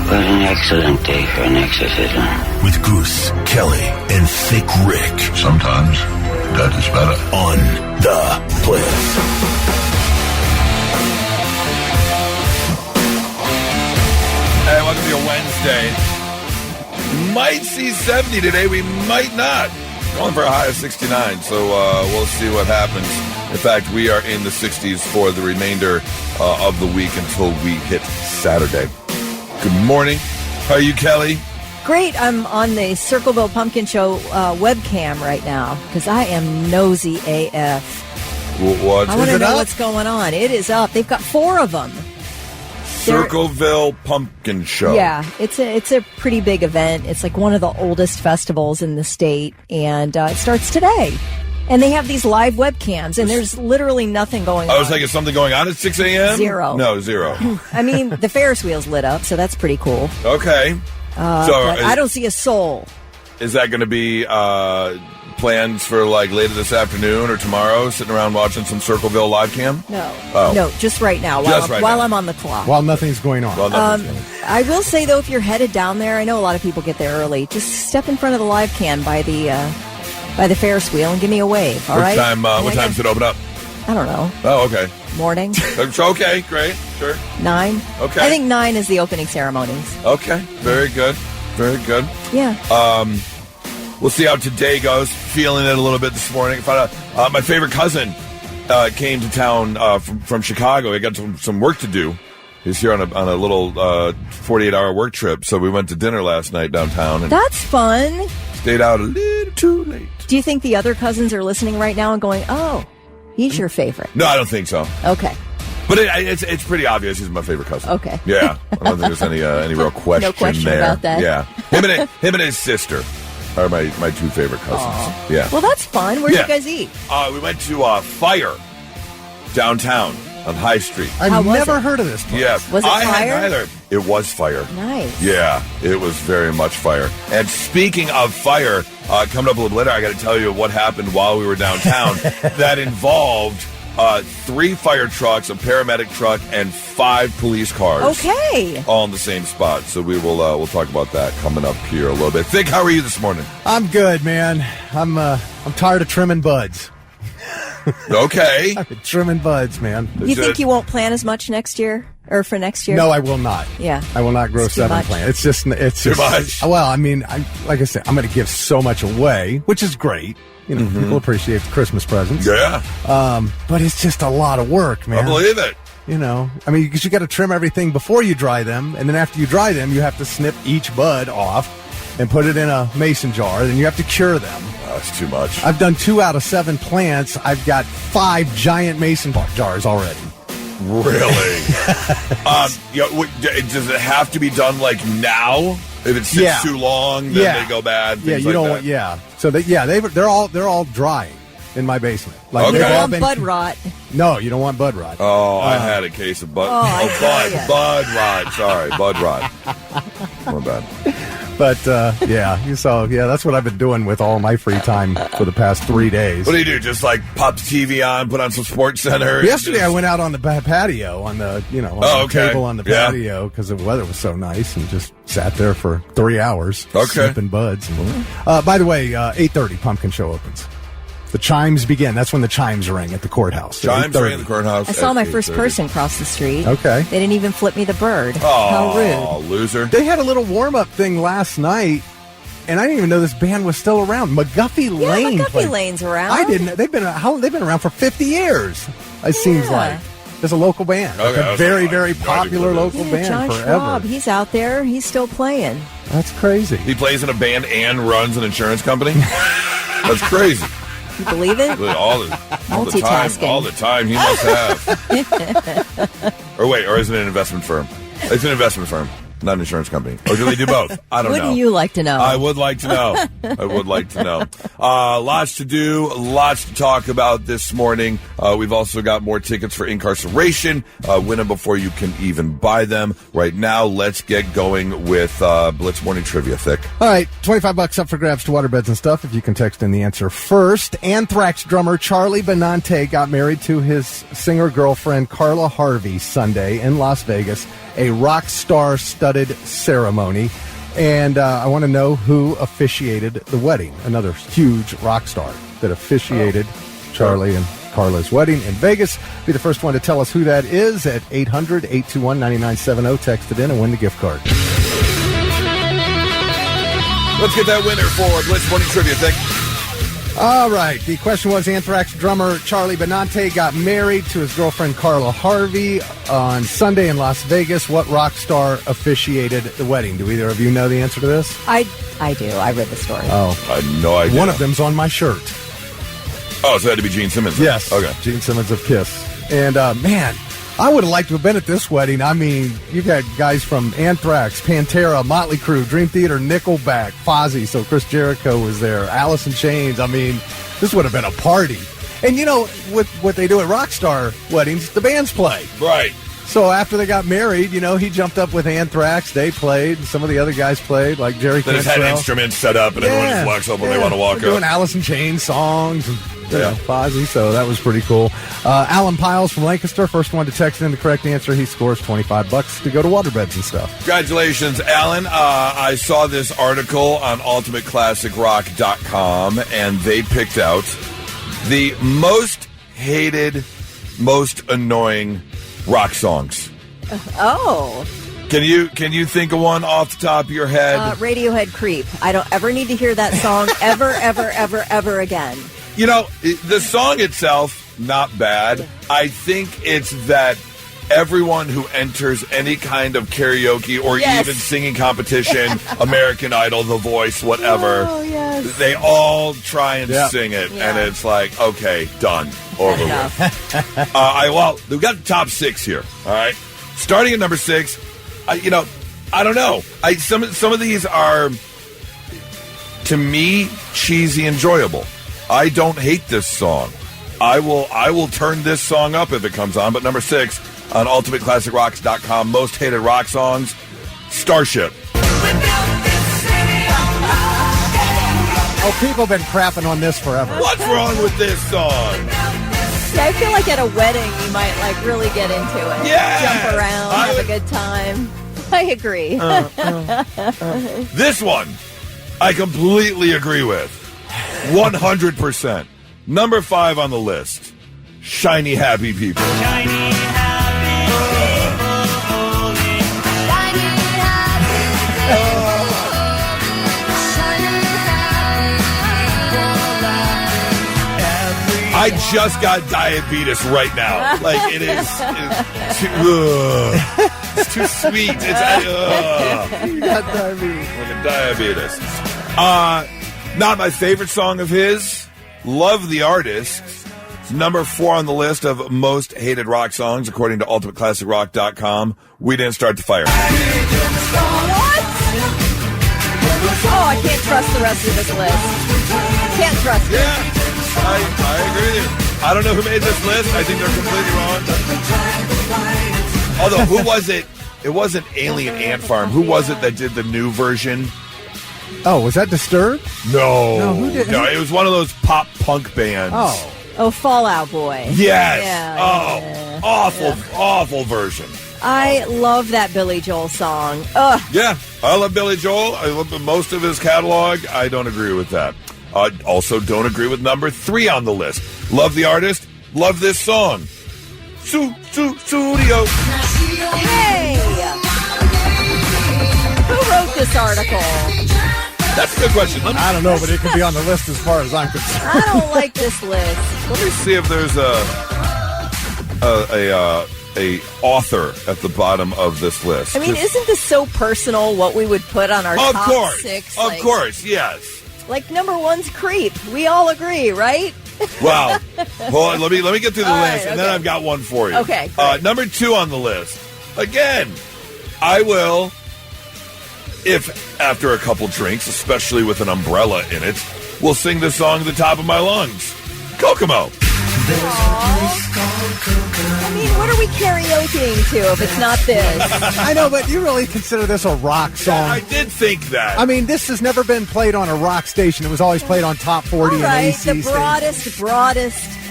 What an excellent day for an exorcism. With Goose, Kelly, and Thick Rick. Sometimes that is better. On the Blitz. Hey, welcome to your Wednesday. Might see 70 today. We might not. Going for a high of 69, so we'll see what happens. In fact, we are in the 60s for the remainder of the week until we hit Saturday. Good morning. How are you, Kelly? Great. I'm on the Circleville Pumpkin Show webcam right now because I am nosy AF. What? I want to know what's going on. It is up. They've got 4 of them. Circleville Pumpkin Show. Yeah, it's a pretty big event. It's like one of the oldest festivals in the state, and it starts today. And they have these live webcams, and there's literally nothing going on. I was like, is something going on at 6 a.m.? 0. No, 0. I mean, the Ferris wheel's lit up, so that's pretty cool. Okay. I don't see a soul. Is that going to be plans for like later this afternoon or tomorrow, sitting around watching some Circleville live cam? No. Oh. No, just right now, while I'm on the clock. While nothing's going on. I will say, though, if you're headed down there, I know a lot of people get there early, just step in front of the live cam by the Ferris wheel and give me a wave, all right? What time does it open up? I don't know. Oh, okay. Morning. Okay, great, sure. 9. Okay. I think 9 is the opening ceremonies. Okay, very good. Very good. Yeah. We'll see how today goes. Feeling it a little bit this morning. Found out my favorite cousin came to town from Chicago. He got some work to do. He's here on a little 48-hour work trip. So we went to dinner last night downtown. And that's fun. Stayed out a little too late. Do you think the other cousins are listening right now and going, oh, he's your favorite? No, I don't think so. Okay. But it's pretty obvious he's my favorite cousin. Okay. Yeah. I don't think there's any real question there. No question about that. Yeah. Him and his sister are my 2 favorite cousins. Aww. Yeah. Well, that's fun. Where did you guys eat? We went to Fire downtown on High Street. I've never heard of this place. Yeah. Was it I fire? hadn't either. It was fire. Nice. Yeah, it was very much fire. And speaking of fire, coming up a little later, I got to tell you what happened while we were downtown that involved 3 fire trucks, a paramedic truck, and 5 police cars. Okay. All in the same spot. So we will we'll talk about that coming up here a little bit. Thick, how are you this morning? I'm good, man. I'm tired of trimming buds. Okay. Trimming buds, man. You think you won't plan as much next year? Or for next year? No, I will not. Yeah. I will not grow 7 plants. It's too much. Well, I mean, like I said, I'm going to give so much away, which is great. You know, people appreciate the Christmas presents. Yeah. But it's just a lot of work, man. I believe it. You know, I mean, because you got to trim everything before you dry them, and then after you dry them, you have to snip each bud off and put it in a mason jar, then you have to cure them. That's too much. I've done 2 out of 7 plants. I've got 5 giant mason jars already. Really? Does it have to be done like now? If it sits too long, then they go bad. Yeah, you don't want. Yeah, so they're all drying in my basement. Like you don't want bud rot. No, you don't want bud rot. Oh, I had a case of bud. Bud rot. Sorry, bud rot. My bad. But, that's what I've been doing with all my free time for the past 3 days. What do you do? Just, like, pop the TV on, put on some Sports Center? Yesterday I went out on the patio, on the table on the patio, because the weather was so nice, and just sat there for 3 hours, snipping buds. And, by the way, 8:30 Pumpkin Show opens. The chimes begin. That's when the chimes ring at the courthouse. Chimes ring at the courthouse. I saw my first person cross the street. Okay. They didn't even flip me the bird. Oh, how rude. Oh, loser. They had a little warm-up thing last night, and I didn't even know this band was still around. McGuffey Lane. Yeah, McGuffey Lane's around. I didn't. They've been around for 50 years, it seems like. There's a local band. Okay, a very, very popular local band John forever. Schwab, he's out there. He's still playing. That's crazy. He plays in a band and runs an insurance company? That's crazy. You believe it? All Multitasking. All the time he must have. Or is it an investment firm? It's an investment firm, not an insurance company. Or do they do both? I don't know. Wouldn't you like to know? I would like to know. Lots to do, lots to talk about this morning. We've also got more tickets for incarceration. Win them before you can even buy them. Right now, let's get going with Blitz Morning Trivia, Thick. All right, $25 up for grabs to waterbeds and stuff if you can text in the answer first. Anthrax drummer Charlie Benante got married to his singer girlfriend Carla Harvey Sunday in Las Vegas. A rock star stud star-studded ceremony. And I want to know who officiated the wedding. Another huge rock star that officiated Charlie and Carla's wedding in Vegas. Be the first one to tell us who that is at 800-821-9970. Text it in and win the gift card. Let's get that winner for Blitz Morning Trivia. Thank you. All right. The question was, Anthrax drummer Charlie Benante got married to his girlfriend Carla Harvey on Sunday in Las Vegas. What rock star officiated the wedding? Do either of you know the answer to this? I do. I read the story. Oh. I had no idea. One of them's on my shirt. Oh, so it had to be Gene Simmons. Yes. Okay. Gene Simmons of Kiss. And, man, I would have liked to have been at this wedding. I mean, you got guys from Anthrax, Pantera, Motley Crue, Dream Theater, Nickelback, Fozzy, so Chris Jericho was there, Alice in Chains. I mean, this would have been a party. And, you know, with what they do at rock star weddings, the bands play. Right. So after they got married, you know, he jumped up with Anthrax. They played. Some of the other guys played, like Jerry Cantrell. They just had instruments set up, and everyone just walks up when they want to walk up. Doing Alice in Chains songs and Fozzy, so that was pretty cool. Alan Piles from Lancaster, first one to text in the correct answer. He scores $25 to go to waterbeds and stuff. Congratulations, Alan. I saw this article on ultimateclassicrock.com, and they picked out the most hated, most annoying rock songs. Oh. Can you think of one off the top of your head? Radiohead Creep. I don't ever need to hear that song ever, ever, ever, ever again. You know, the song itself, not bad. I think it's that everyone who enters any kind of karaoke or even singing competition, American Idol, The Voice, whatever, they all try and sing it. Yeah. And it's like, okay, done. Over with. Well, we've got the top 6 here, all right? Starting at number 6, I don't know. Some of these are, to me, cheesy, enjoyable. I don't hate this song. I will turn this song up if it comes on. But number 6 on ultimateclassicrocks.com, most hated rock songs, Starship. Oh, people have been crapping on this forever. What's wrong with this song? Yeah, I feel like at a wedding you might really get into it. Yeah, jump around, have a good time. I agree. This one, I completely agree with. 100%. Number 5 on the list, Shiny Happy People. Shiny happy people. Shiny happy. I just got diabetes right now. Like, it's too sweet. You got diabetes. Like diabetes. Not my favorite song of his. Love the Artist. Number 4 on the list of most hated rock songs, according to ultimateclassicrock.com. We Didn't Start the Fire. What? Oh, I can't trust the rest of this list. Can't trust it. Yeah, I agree with you. I don't know who made this list. I think they're completely wrong. Although, who was it? It wasn't Alien Ant Farm. Who was it that did the new version? Oh, was that Disturbed? No. Who did? No, it was one of those pop punk bands. Oh, Fall Out Boy. Yes. Yeah, Awful version. I love that Billy Joel song. Ugh. Yeah, I love Billy Joel. I love most of his catalog. I don't agree with that. Also, don't agree with number 3 on the list. Love the Artist. Love this song. Studio. Hey! Who wrote this article? That's a good question. I don't know, but it could be on the list as far as I'm concerned. I don't like this list. Let me see if there's a author at the bottom of this list. I mean, isn't this so personal? What we would put on our top 6? Of course, yes. Like number 1's Creep. We all agree, right? Wow. Hold on, let me get through the list, and then okay. I've got one for you. Okay. Number 2 on the list. Again, I will, if after a couple drinks, especially with an umbrella in it, will sing this song at the top of my lungs. Kokomo. I mean, what are we karaokeing to if it's not this? I know, but you really consider this a rock song? Yeah, I did think that. I mean, this has never been played on a rock station. It was always played on Top 40 All right, and AC the broadest.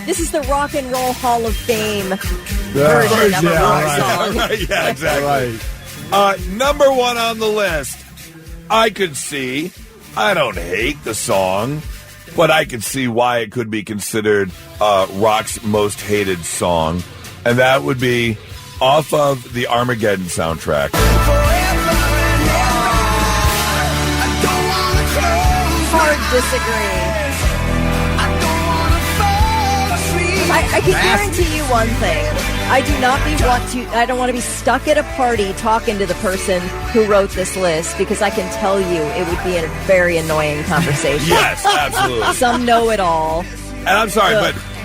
This is the Rock and Roll Hall of Fame version of a rock song. Right, yeah, exactly. Right. Number one on the list, I don't hate the song, but I could see why it could be considered rock's most hated song, and that would be off of the Armageddon soundtrack. Hard disagree. I can guarantee you one thing. I don't want to be stuck at a party talking to the person who wrote this list, because I can tell you it would be a very annoying conversation. Yes, absolutely. Some know-it-all. And I'm sorry,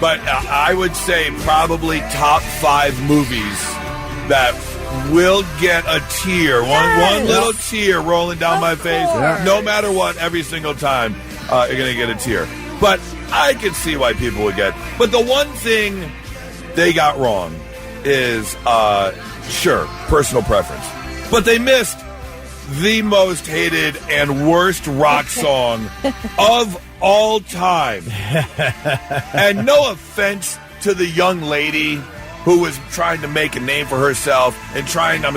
but I would say probably top 5 movies that will get a tear, one little tear rolling down my face, no matter what, every single time you're going to get a tear. But I can see why people would get. But the one thing they got wrong is, sure, personal preference. But they missed the most hated and worst rock song of all time. And no offense to the young lady who was trying to make a name for herself and trying to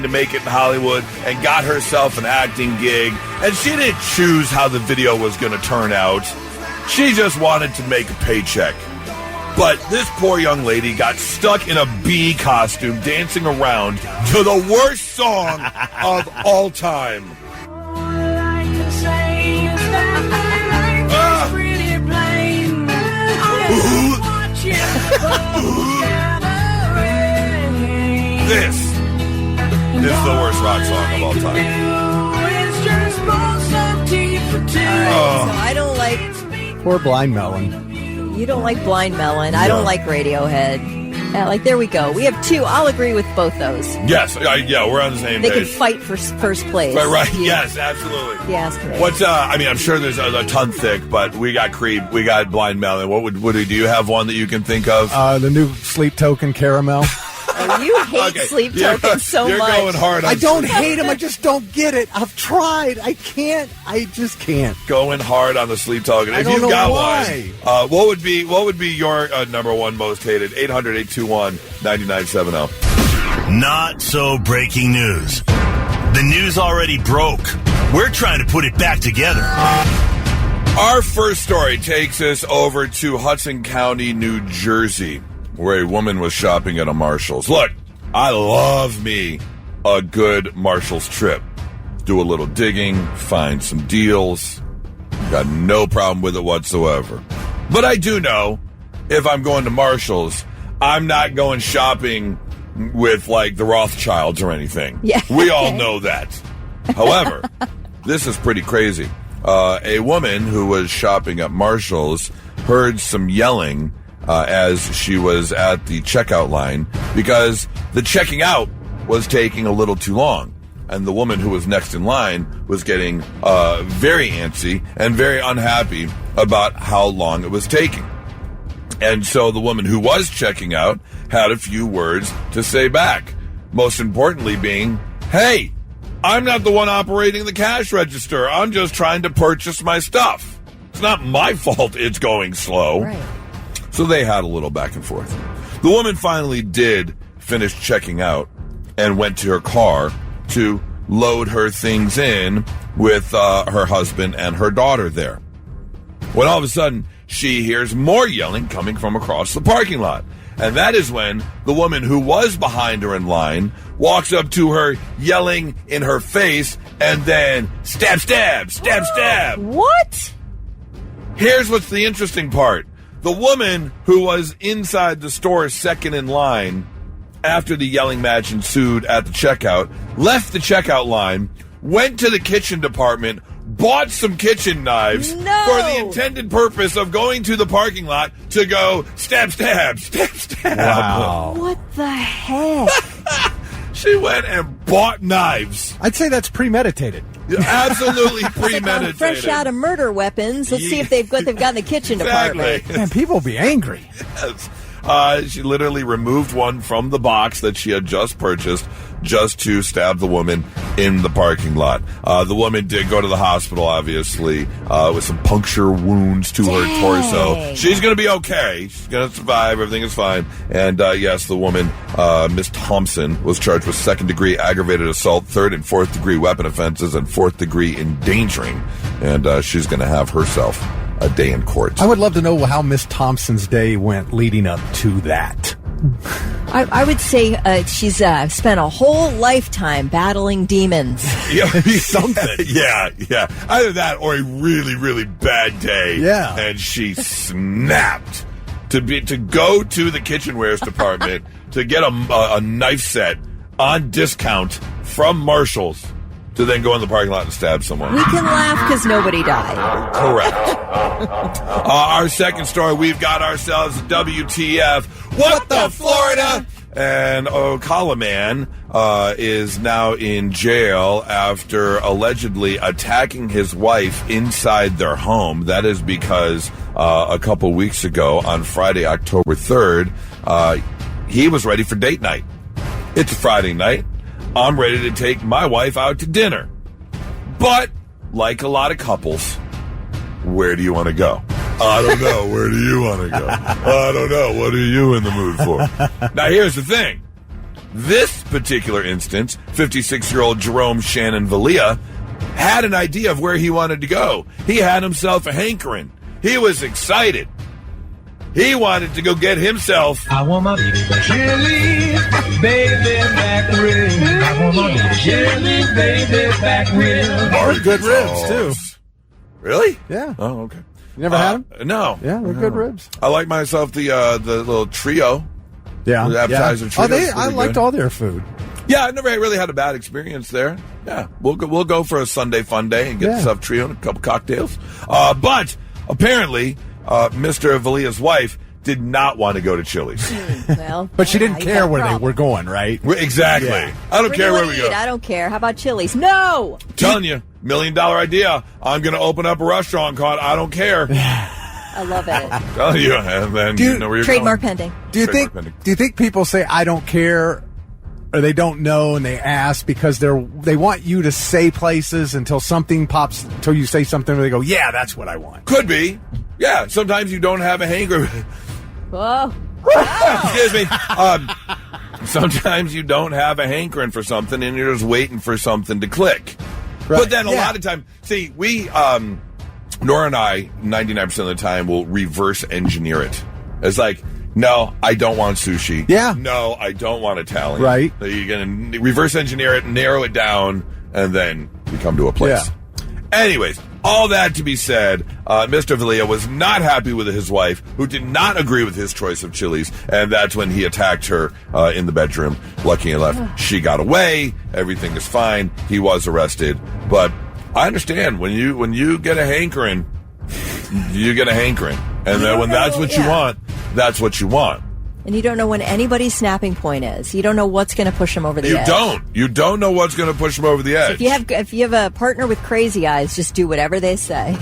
make it in Hollywood and got herself an acting gig. And she didn't choose how the video was going to turn out. She just wanted to make a paycheck. But this poor young lady got stuck in a bee costume dancing around to the worst song of all time. All I can say is that I like pretty plain. I'm watching This is the worst rock song of all time. It's just most of tea for two. So I don't like... Poor Blind Melon. You don't like Blind Melon. I don't like Radiohead. Yeah, there we go. We have 2. I'll agree with both those. Yes, we're on the same page. They can fight for first place. Right. Yes, absolutely. Yes, correct. What's I'm sure there's a ton thick, but we got Creed, we got Blind Melon. What do you have one that you can think of? The new Sleep Token Caramel. Oh, you hate Sleep Token so you're much. You're going hard on I don't hate him. I just don't get it. I've tried. I just can't. Going hard on the Sleep Token. If you've got one, what would be your number one most hated? 800-821-9970. Not so breaking news. The news already broke. We're trying to put it back together. Our first story takes us over to Hudson County, New Jersey, where a woman was shopping at a Marshall's. Look, I love me a good Marshall's trip. Do a little digging, find some deals. Got no problem with it whatsoever. But I do know, if I'm going to Marshall's, I'm not going shopping with, the Rothschilds or anything. Yeah. We all know that. However, this is pretty crazy. A woman who was shopping at Marshall's heard some yelling as she was at the checkout line because the checking out was taking a little too long. And the woman who was next in line was getting very antsy and very unhappy about how long it was taking. And so the woman who was checking out had a few words to say back. Most importantly being, hey, I'm not the one operating the cash register. I'm just trying to purchase my stuff. It's not my fault it's going slow. Right. So they had a little back and forth. The woman finally did finish checking out and went to her car to load her things in with her husband and her daughter there. When all of a sudden, she hears more yelling coming from across the parking lot. And that is when the woman who was behind her in line walks up to her, yelling in her face, and then stab, stab, stab, stab. What? Here's what's the interesting part. The woman who was inside the store second in line after the yelling match ensued at the checkout left the checkout line, went to the kitchen department, bought some kitchen knives for the intended purpose of going to the parking lot to go stab, stab, stab, stab. Wow. What the heck? She went and bought knives. I'd say that's premeditated. Absolutely premeditated. Fresh out of murder weapons. Let's see if they've got in the kitchen department. Man, people will be angry. Yes. She literally removed one from the box that she had just purchased just to stab the woman in the parking lot. The woman did go to the hospital, obviously, with some puncture wounds to her torso. She's going to be okay. She's going to survive. Everything is fine. And, yes, the woman, Miss Thompson, was charged with second-degree aggravated assault, third and fourth-degree weapon offenses, and fourth-degree endangering. And she's going to have herself a day in court. I would love to know how Miss Thompson's day went leading up to that. I would say she's spent a whole lifetime battling demons. Yeah, something. Yeah. Either that or a really, really bad day. Yeah. And she snapped to go to the kitchenwares department to get a knife set on discount from Marshall's to then go in the parking lot and stab someone. We can laugh because nobody died. Correct. Our second story, we've got ourselves WTF. What the Florida? And Ocala man is now in jail after allegedly attacking his wife inside their home. That is because a couple weeks ago, on Friday, October 3rd, he was ready for date night. It's a Friday night. I'm ready to take my wife out to dinner. But, like a lot of couples, where do you want to go? I don't know. Where do you want to go? I don't know. What are you in the mood for? Now, here's the thing. This particular instance, 56-year-old Jerome Shannon Valia had an idea of where he wanted to go. He had himself a hankering. He was excited. He wanted to go get himself. I want my chili, baby, back ribs. I want my chili, baby, back ribs. Good ribs, too. Really? Yeah. Oh, okay. You never had them? No. Yeah, they're good ribs. I like myself the little trio. Yeah. The appetizer trio. I liked all their food. Yeah, I never really had a bad experience there. Yeah, we'll go for a Sunday fun day and get the stuffed trio and a couple cocktails. But apparently, Mr. Valia's wife did not want to go to Chili's. Well, but she didn't care where they were going, right? Exactly. Yeah. I don't care where we go. I don't care. How about Chili's? No! I'm telling you, $1 million idea. I'm going to open up a restaurant called I Don't Care. I love it. I'm telling you, and then you know where you're trademark going. pending. Do you think people say I don't care or they don't know and they ask because they want you to say places until something pops, until you say something where they go, yeah, that's what I want? Could be. Yeah, sometimes you don't have a hanger. Whoa. Excuse me. Sometimes you don't have a hankering for something and you're just waiting for something to click. Right. But then a lot of time, see, we, Nora and I, 99% of the time, will reverse engineer it. It's like, no, I don't want sushi. Yeah. No, I don't want Italian. Right. So you're going to reverse engineer it, narrow it down, and then you come to a place. Yeah. Anyways, all that to be said, Mr. Valia was not happy with his wife, who did not agree with his choice of Chili's, and that's when he attacked her in the bedroom. Lucky enough, she got away. Everything is fine. He was arrested. But I understand, when you get a hankering, you get a hankering. And then when that's what you want, that's what you want. And you don't know when anybody's snapping point is. You don't know what's going to push them over the edge. You don't know what's going to push them over the edge. So if you have a partner with crazy eyes, just do whatever they say.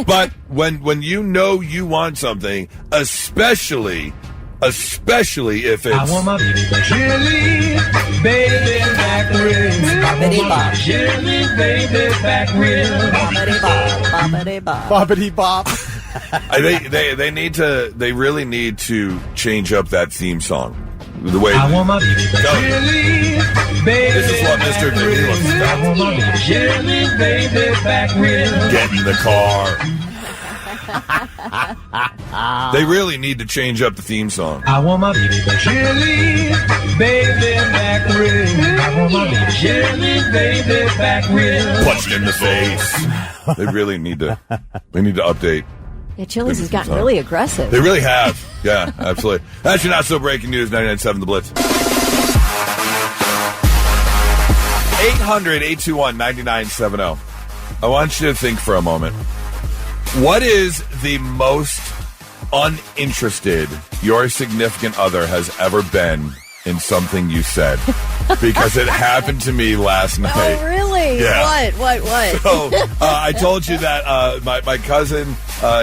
But when you know you want something, especially if it's... I want my chili, baby, back ribs. Boppity bop. Chili, baby, back ribs. Boppity bop. Boppity bop. Boppity bop. They really need to change up that theme song. The way I want my chili, baby. This is what Mr. Vinny wants to I want my chili, baby, back ribs. Get in the car. They really need to change up the theme song. I want my chili, baby, back ribs. I want my chili, baby, back ribs. Punched in the face. They really need to update. Yeah, Chili's has gotten really aggressive. They really have. Yeah, absolutely. That's your not so breaking news, 99.7 The Blitz. 800-821-9970. I want you to think for a moment. What is the most uninterested your significant other has ever been in something you said because it happened to me last night. Oh, really? Yeah. What? So I told you that my cousin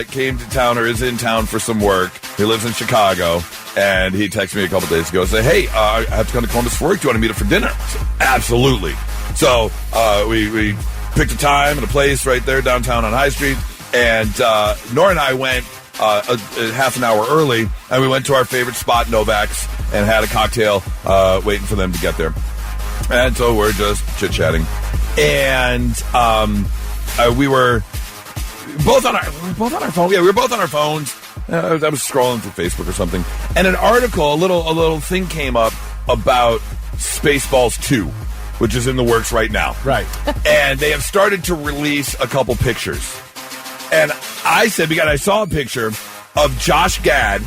came to town or is in town for some work. He lives in Chicago, and he texted me a couple days ago and said, hey, I have to come to Columbus for work. Do you want to meet up for dinner? I said, absolutely. So we picked a time and a place right there downtown on High Street, and Nora and I went a half an hour early, and we went to our favorite spot, Novak's, and had a cocktail waiting for them to get there. And so we're just chit-chatting. And we were both on our phone. Yeah, we were both on our phones. I was scrolling through Facebook or something. And an article, a little thing came up about Spaceballs 2, which is in the works right now. Right. And they have started to release a couple pictures. And I said, because I saw a picture of Josh Gad,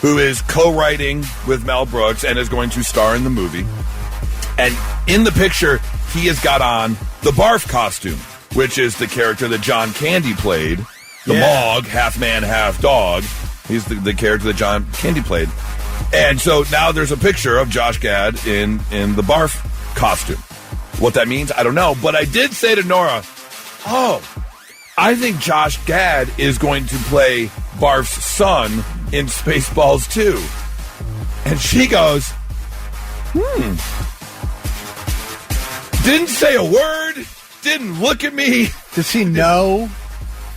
who is co-writing with Mel Brooks and is going to star in the movie. And in the picture, he has got on the Barf costume, which is the character that John Candy played. The Mog, half man, half dog. He's the character that John Candy played. And so now there's a picture of Josh Gad in the Barf costume. What that means, I don't know. But I did say to Nora, I think Josh Gad is going to play Barf's son in Spaceballs 2. And she goes, Didn't say a word, didn't look at me. Does she know?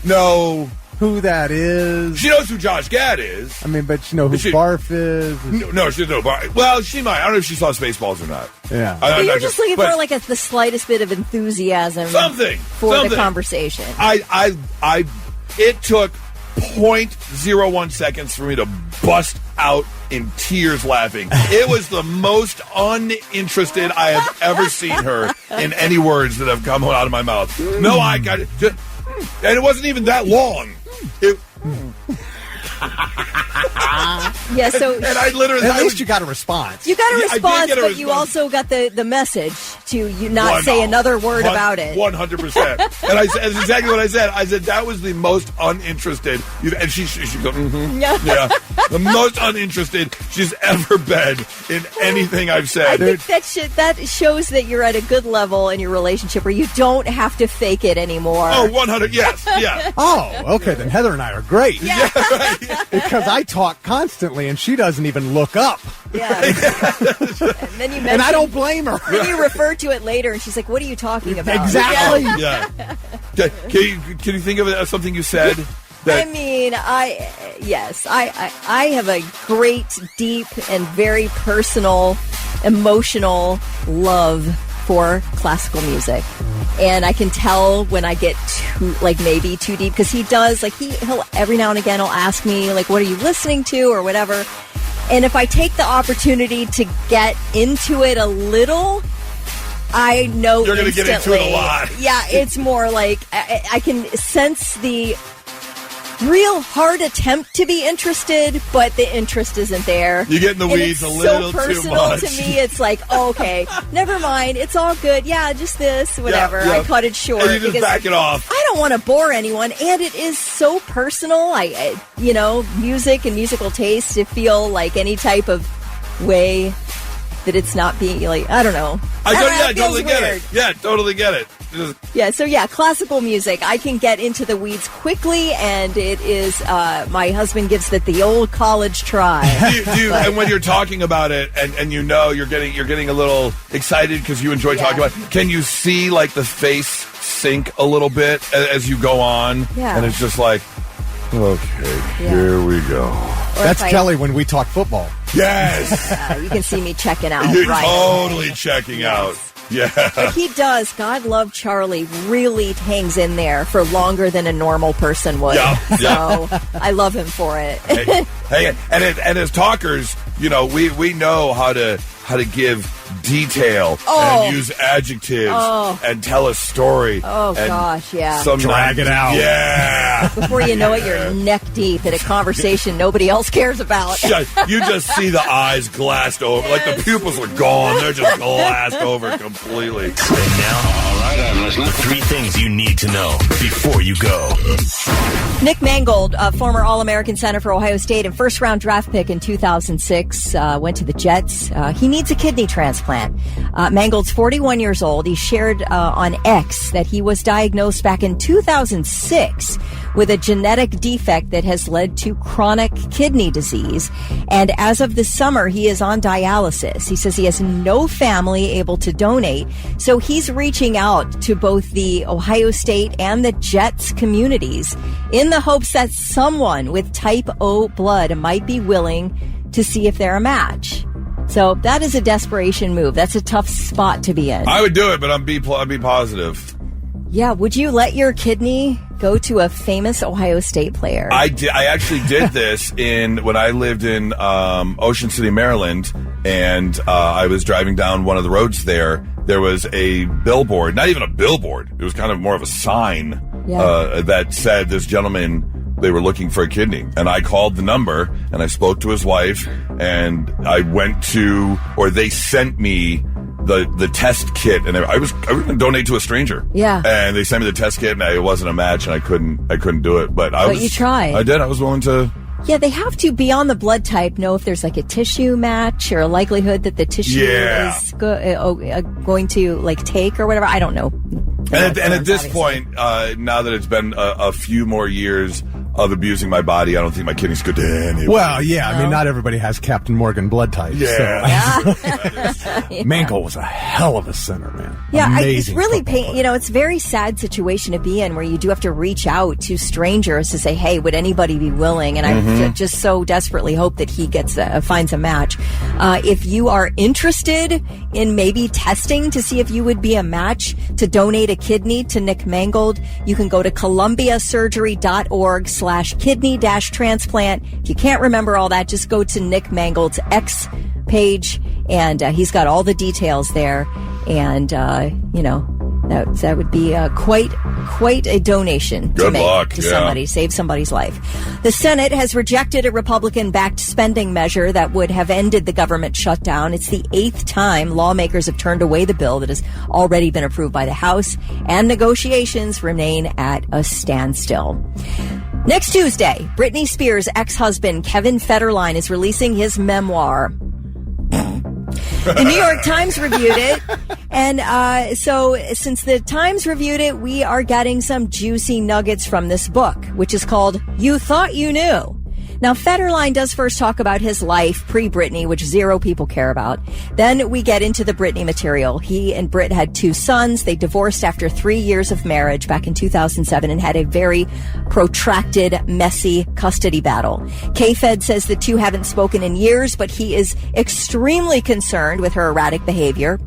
No. Who that is? She knows who Josh Gad is. I mean, but you know who Barf is? No, she doesn't know Barf. Well, she might. I don't know if she saw Spaceballs or not. Yeah. But you're just looking for like the slightest bit of enthusiasm. Something. The conversation. It took 0.01 seconds for me to bust out in tears laughing. It was the most uninterested I have ever seen her in any words that have come out of my mouth. No, I got it. And it wasn't even that long. Yeah, so and I literally at least you got a response. You got a response, but you also got the message to you not say another word about it. 100%. And I said, that's exactly what I said. I said that was the most uninterested. And she go, yeah, the most uninterested she's ever been in anything I've said. I think that shows that you're at a good level in your relationship where you don't have to fake it anymore. Oh, 100. Yes, yeah. Oh, okay. Then Heather and I are great. Yeah, right. Because I talk constantly and she doesn't even look up. Yeah. And then you and I don't blame her. Then you refer to it later and she's like, what are you talking about? Exactly. Yeah. Can you think of something you said? I mean, I have a great, deep, and very personal, emotional love for classical music. And I can tell when I get maybe too deep, because he does, he'll every now and again he'll ask me, what are you listening to or whatever. And if I take the opportunity to get into it a little, I know you're going to get into it a lot. Yeah, it's more like I can sense the real hard attempt to be interested, but the interest isn't there. You get in the weeds a little too much. It's so personal to me. It's like, okay, never mind. It's all good. Yeah, just this, whatever. Yeah. I cut it short. And you just back it off. I don't want to bore anyone, and it is so personal. Music and musical taste to feel like any type of way that it's not being I don't know. I totally get it. Yeah, totally get it. Classical music. I can get into the weeds quickly, and it is, my husband gives it the old college try. And when you're talking about it, and you're getting a little excited because you enjoy talking about it, can you see, the face sink a little bit as you go on? Yeah. And it's just like, okay, here we go. That's Kelly when we talk football. Yes. You can see me checking out. You're totally checking out. Yeah. But he does. God love Charlie really hangs in there for longer than a normal person would. Yeah. So I love him for it. Hey, and as talkers, we know how to give detail and use adjectives and tell a story. Oh, gosh, yeah. Drag it out. Yeah. Before you know it, you're neck deep in a conversation nobody else cares about. You just see the eyes glassed over. Yes. The pupils are gone. They're just glassed over completely. And now, all right, I'm listening. The 3 things you need to know before you go. Nick Mangold, a former All-American center for Ohio State and first-round draft pick in 2006, went to the Jets. He needs a kidney transplant. Mangold's 41 years old. He shared on X that he was diagnosed back in 2006 with a genetic defect that has led to chronic kidney disease. And as of this summer, he is on dialysis. He says he has no family able to donate. So he's reaching out to both the Ohio State and the Jets communities in the hopes that someone with type O blood might be willing to see if they're a match. So that is a desperation move. That's a tough spot to be in. I would do it, but I'd be positive. Yeah, would you let your kidney go to a famous Ohio State player? I actually did this when I lived in Ocean City, Maryland, and I was driving down one of the roads there. There was a billboard, not even a billboard. It was kind of more of a sign that said this gentleman, they were looking for a kidney. And I called the number, and I spoke to his wife, and I went to, or they sent me the test kit, and I was going to donate to a stranger. Yeah. And they sent me the test kit, and it wasn't a match, and I couldn't do it. But you tried. I did. I was willing to. Yeah, they have to, beyond the blood type, know if there's like a tissue match or a likelihood that the tissue is going to take or whatever. I don't know. And at this point, now that it's been a few more years of abusing my body, I don't think my kidneys could do anything. Well, yeah, I mean, not everybody has Captain Morgan blood type. Yeah. So. Mangold was a hell of a center, man. Yeah, Amazing it's really it's a very sad situation to be in where you do have to reach out to strangers to say, hey, would anybody be willing? And I just so desperately hope that he finds a match. If you are interested in maybe testing to see if you would be a match to donate a kidney to Nick Mangold, you can go to columbiasurgery.org/kidney-transplant. If you can't remember all that, just go to Nick Mangold's X page, and he's got all the details there. And, that would be quite a donation to make to somebody, save somebody's life. The Senate has rejected a Republican-backed spending measure that would have ended the government shutdown. It's the 8th time lawmakers have turned away the bill that has already been approved by the House, and negotiations remain at a standstill. Next Tuesday, Britney Spears' ex-husband Kevin Federline is releasing his memoir. The New York Times reviewed it, and so since the Times reviewed it, we are getting some juicy nuggets from this book, which is called You Thought You Knew. Now, Federline does first talk about his life pre-Britney, which zero people care about. Then we get into the Britney material. He and Britt had 2 sons. They divorced after 3 years of marriage back in 2007 and had a very protracted, messy custody battle. K-Fed says the two haven't spoken in years, but he is extremely concerned with her erratic behavior.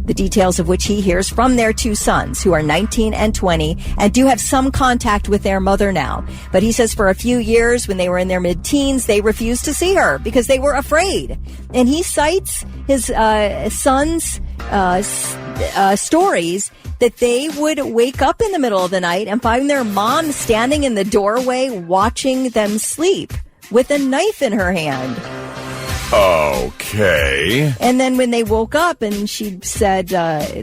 The details of which he hears from their 2 sons, who are 19 and 20, and do have some contact with their mother now. But he says for a few years, when they were in their mid-teens, they refused to see her because they were afraid. And he cites his sons' stories that they would wake up in the middle of the night and find their mom standing in the doorway watching them sleep with a knife in her hand. Okay. And then when they woke up and she said,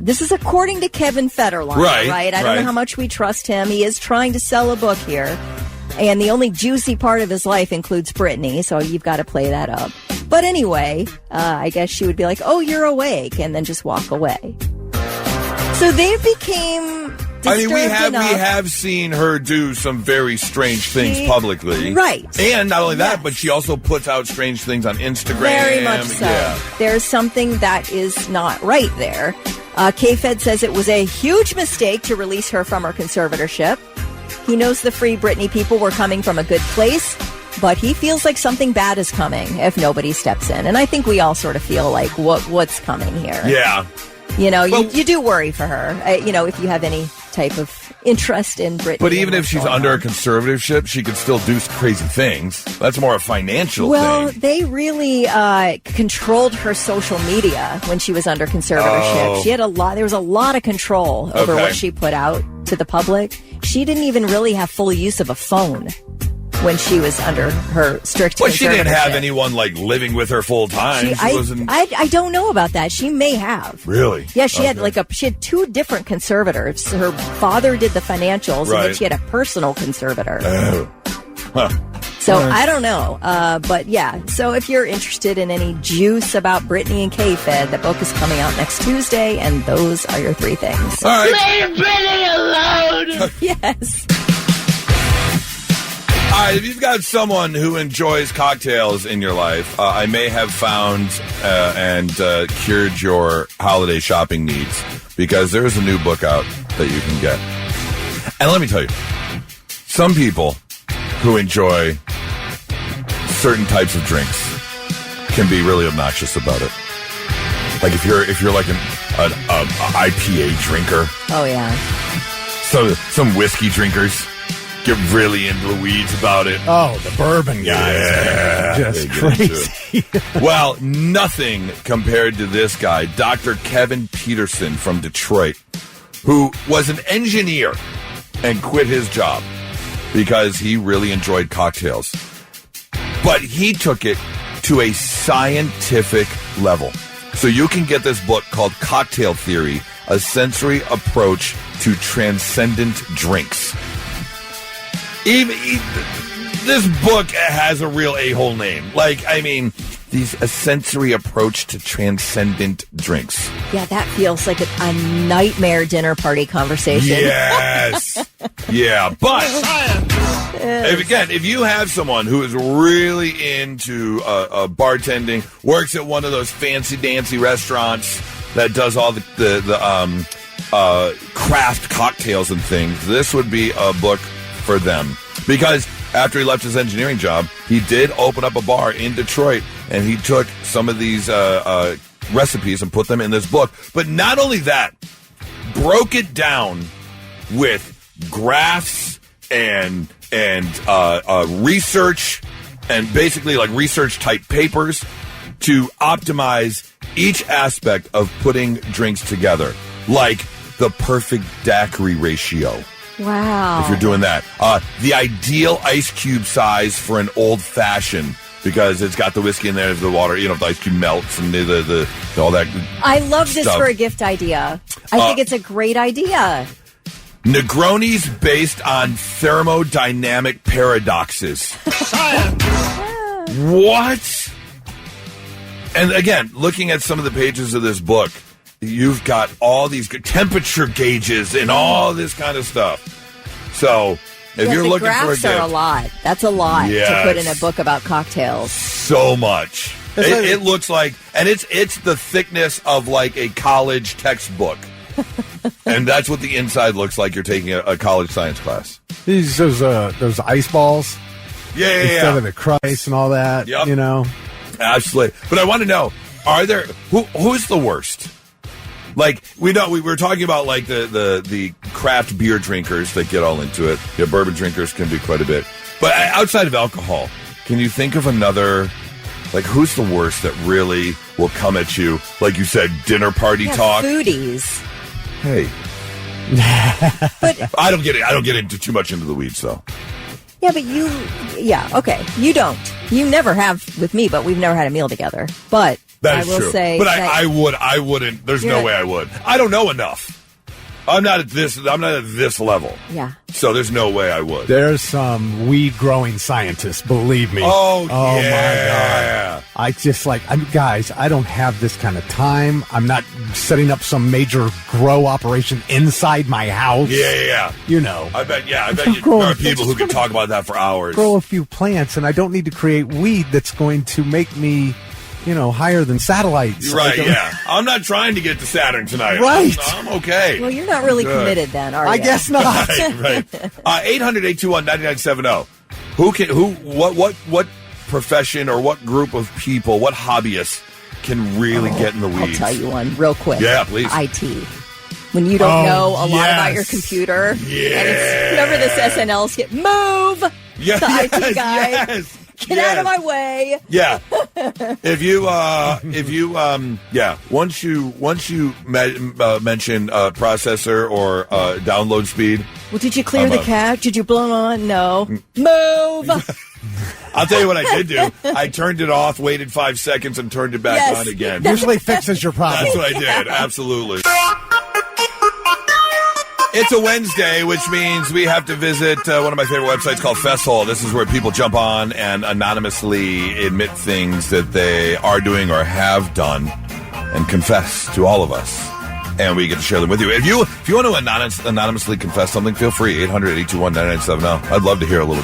this is according to Kevin Federline, right? I don't know how much we trust him. He is trying to sell a book here. And the only juicy part of his life includes Britney, so you've got to play that up. But anyway, I guess she would be like, oh, you're awake, and then just walk away. So they became disturbed we enough. have seen her do some very strange things publicly. Right. And not only that, but she also puts out strange things on Instagram. Very much so. Yeah. There's something that is not right there. K-Fed says it was a huge mistake to release her from her conservatorship. He knows the Free Britney people were coming from a good place, but he feels like something bad is coming if nobody steps in. And I think we all sort of feel like what's coming here. Yeah. You do worry for her, if you have any type of interest in Britney. But even if she's under a conservatorship, she could still do crazy things. That's more a financial thing. Well, they really controlled her social media when she was under conservatorship. There was a lot of control over what she put out to the public. She didn't even really have full use of a phone. when she was under her strict But she didn't have conservatorship. anyone like living with her full time. She wasn't. I don't know about that. She may have. Really? Yeah, she had she had two different conservators. Her father did the financials, and then she had a personal conservator. Oh. Huh. So I don't know, but yeah. So if you're interested in any juice about Britney and K-Fed, the book is coming out next Tuesday, and those are your three things. All right. Leave Britney alone! Yes. All right, if you've got someone who enjoys cocktails in your life, I may have found and cured your holiday shopping needs, because there's a new book out that you can get. And let me tell you, some people who enjoy certain types of drinks can be really obnoxious about it. Like if you're like an IPA drinker. Oh yeah. So some whiskey drinkers get really into the weeds about it. Oh, the bourbon guys. Yeah, just crazy. Well, nothing compared to this guy, Dr. Kevin Peterson from Detroit, who was an engineer and quit his job because he really enjoyed cocktails. But he took it to a scientific level. So you can get this book called Cocktail Theory, A Sensory Approach to Transcendent Drinks. This book has a real a-hole name. Like, I mean, a sensory approach to transcendent drinks. Yeah, that feels like a nightmare dinner party conversation. Yes. Yeah, but if you have someone who is really into bartending, works at one of those fancy-dancy restaurants that does all the craft cocktails and things, this would be a book for them. Because after he left his engineering job, he did open up a bar in Detroit, and he took some of these recipes and put them in this book. But not only that, broke it down with graphs and research, and basically like research type papers to optimize each aspect of putting drinks together, like the perfect daiquiri ratio. Wow. If you're doing that. The ideal ice cube size for an old fashioned, because it's got the whiskey in there, the water, if the ice cube melts and the all that. I love this stuff. for a gift idea. I think it's a great idea. Negronis based on thermodynamic paradoxes. What? And again, looking at some of the pages of this book, you've got all these temperature gauges and all this kind of stuff. So, if you're looking for a gift, graphs are a lot. That's a lot to put in a book about cocktails. So much. It looks like, and it's the thickness of like a college textbook. And that's what the inside looks like. You're taking a college science class. Those ice balls. Yeah. Instead of the Christ and all that. Yep. Absolutely. But I want to know, who's the worst? Like, we were talking about like the craft beer drinkers that get all into it. Yeah, bourbon drinkers can do quite a bit. But outside of alcohol, can you think of another, like, who's the worst that really will come at you? Like you said, dinner party talk. Foodies. Hey. But I don't get it. I don't get into too much into the weeds, though. Yeah, but okay. You don't. You never have with me, but we've never had a meal together. But That is I will true. say, but I wouldn't. There's no way I would. I don't know enough. I'm not at this level. Yeah. So there's no way I would. There's some weed growing scientists, believe me. Oh my God. Guys, I don't have this kind of time. I'm not setting up some major grow operation inside my house. Yeah. I bet there are people who can talk about that for hours. Grow a few plants, and I don't need to create weed that's going to make me, higher than satellites. Right, yeah. I'm not trying to get to Saturn tonight. Right. I'm okay. Well, you're not really committed then, are you? I guess not. Right. 800-821-9970. What profession or what group of people, what hobbyists can really get in the weeds? I'll tell you one real quick. Yeah, please. IT. When you don't know a lot about your computer. Yeah. And it's whenever this SNL skit, move! Yeah, the IT guy. Yes. Get out of my way. Yeah. Once you mention processor or download speed, Well, did you clear the cache? Did you blow on? No. Move! I'll tell you what I did do. I turned it off, waited 5 seconds, and turned it back on again. Usually fixes your problem. That's what I did. Absolutely. It's a Wednesday, which means we have to visit one of my favorite websites called Festhole. This is where people jump on and anonymously admit things that they are doing or have done and confess to all of us. And we get to share them with you. If you want to anonymously confess something, feel free. 800-821-9970. I'd love to hear a little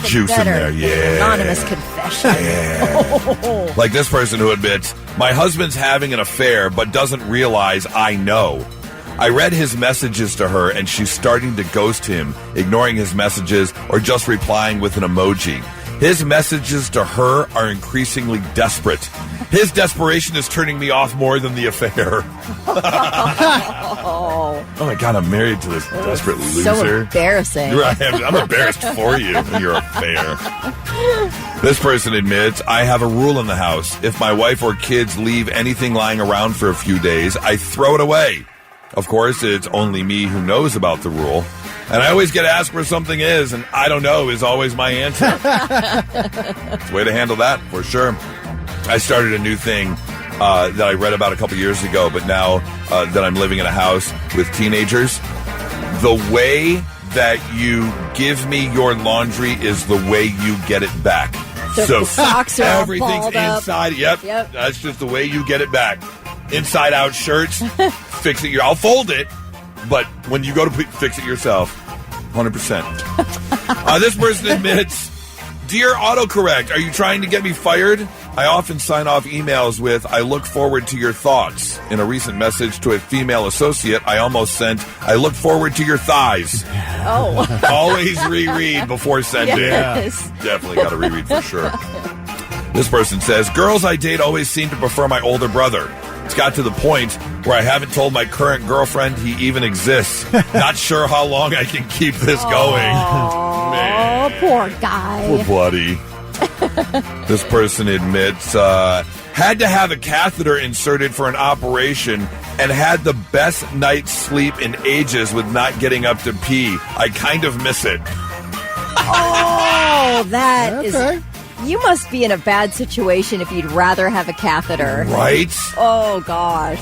juice in there. Yeah. Anonymous confession. Yeah. Like this person who admits, my husband's having an affair but doesn't realize I know. I read his messages to her and she's starting to ghost him, ignoring his messages or just replying with an emoji. His messages to her are increasingly desperate. His desperation is turning me off more than the affair. Oh my God, I'm married to this desperate loser. So embarrassing. Right, I'm embarrassed for you and your affair. This person admits, I have a rule in the house. If my wife or kids leave anything lying around for a few days, I throw it away. Of course, it's only me who knows about the rule. And I always get asked where something is, and I don't know is always my answer. It's a way to handle that, for sure. I started a new thing that I read about a couple years ago, but now that I'm living in a house with teenagers, the way that you give me your laundry is the way you get it back. So the socks are everything's all balled inside. Yep. That's just the way you get it back. Inside out shirts, fix it. I'll fold it, but when you go to fix it yourself, 100%. This person admits, dear autocorrect, are you trying to get me fired? I often sign off emails with, I look forward to your thoughts. In a recent message to a female associate, I almost sent, I look forward to your thighs. Oh. Always reread before sending. Yes. Definitely got to reread for sure. This person says, girls I date always seem to prefer my older brother. It's got to the point where I haven't told my current girlfriend he even exists. Not sure how long I can keep this going. Man. Poor guy. Poor buddy. This person admits, had to have a catheter inserted for an operation and had the best night's sleep in ages with not getting up to pee. I kind of miss it. Oh, that is... You must be in a bad situation if you'd rather have a catheter. Right? Oh, gosh.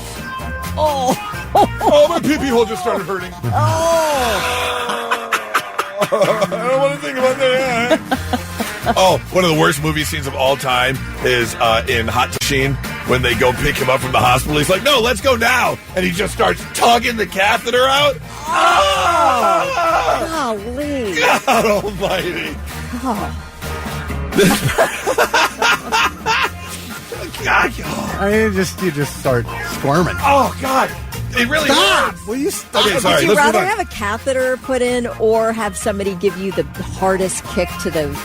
Oh. Oh, my pee-pee hole just started hurting. Oh. I don't want to think about that. Oh, one of the worst movie scenes of all time is in Hot Machine when they go pick him up from the hospital. He's like, no, let's go now. And he just starts tugging the catheter out. Oh. Golly. God almighty. Oh. God, I mean, you just start squirming. Oh God, it really hurts. Will you stop? Okay, sorry. Would you rather have a catheter put in or have somebody give you the hardest kick to the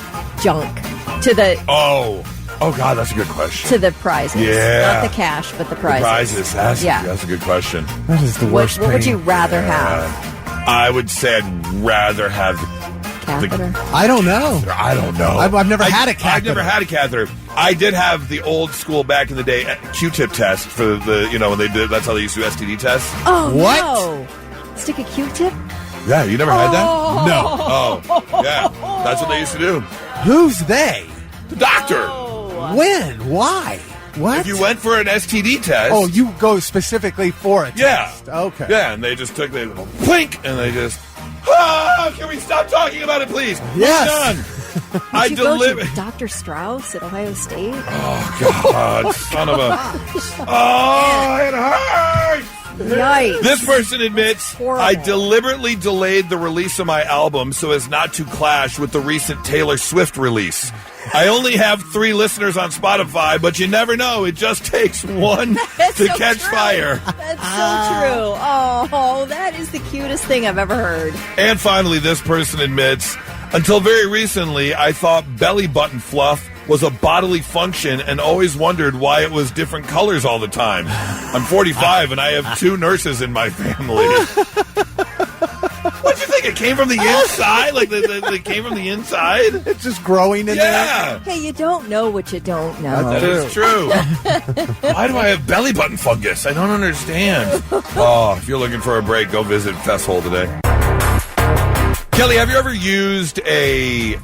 junk, to the Oh God, that's a good question. to the prizes? Yeah, not the cash, but the prizes. The prizes. That's a good question. That is the worst. What would you rather have? I would say I'd rather have Catheter. I don't know. I don't know. I've never had a catheter. I've never had a catheter. I did have the old school back in the day Q-tip test for the when they did. That's how they used to do STD tests. Oh what? No. Stick a Q-tip? Yeah, you never had that? No. Oh, yeah. That's what they used to do. Who's they? The doctor. When? Why? What? If you went for an STD test. Oh, you go specifically for a test. Okay. Yeah, and they just took the blink and they just. Can we stop talking about it, please? Yes. We're done. I delivered. Dr. Strauss at Ohio State. Oh God, son of a! Oh, it hurts. Yikes. This person admits, I deliberately delayed the release of my album so as not to clash with the recent Taylor Swift release. I only have 3 listeners on Spotify, but you never know. It just takes one to catch fire. That's so true. Oh, that is the cutest thing I've ever heard. And finally, this person admits, until very recently, I thought belly button fluff was a bodily function and always wondered why it was different colors all the time. I'm 45 and I have 2 nurses in my family. What'd you think? It came from the inside? Like they came from the inside? It's just growing in there? Hey, you don't know what you don't know. That is true. Why do I have belly button fungus? I don't understand. Oh, if you're looking for a break, go visit Festhole today. Kelly, have you ever used a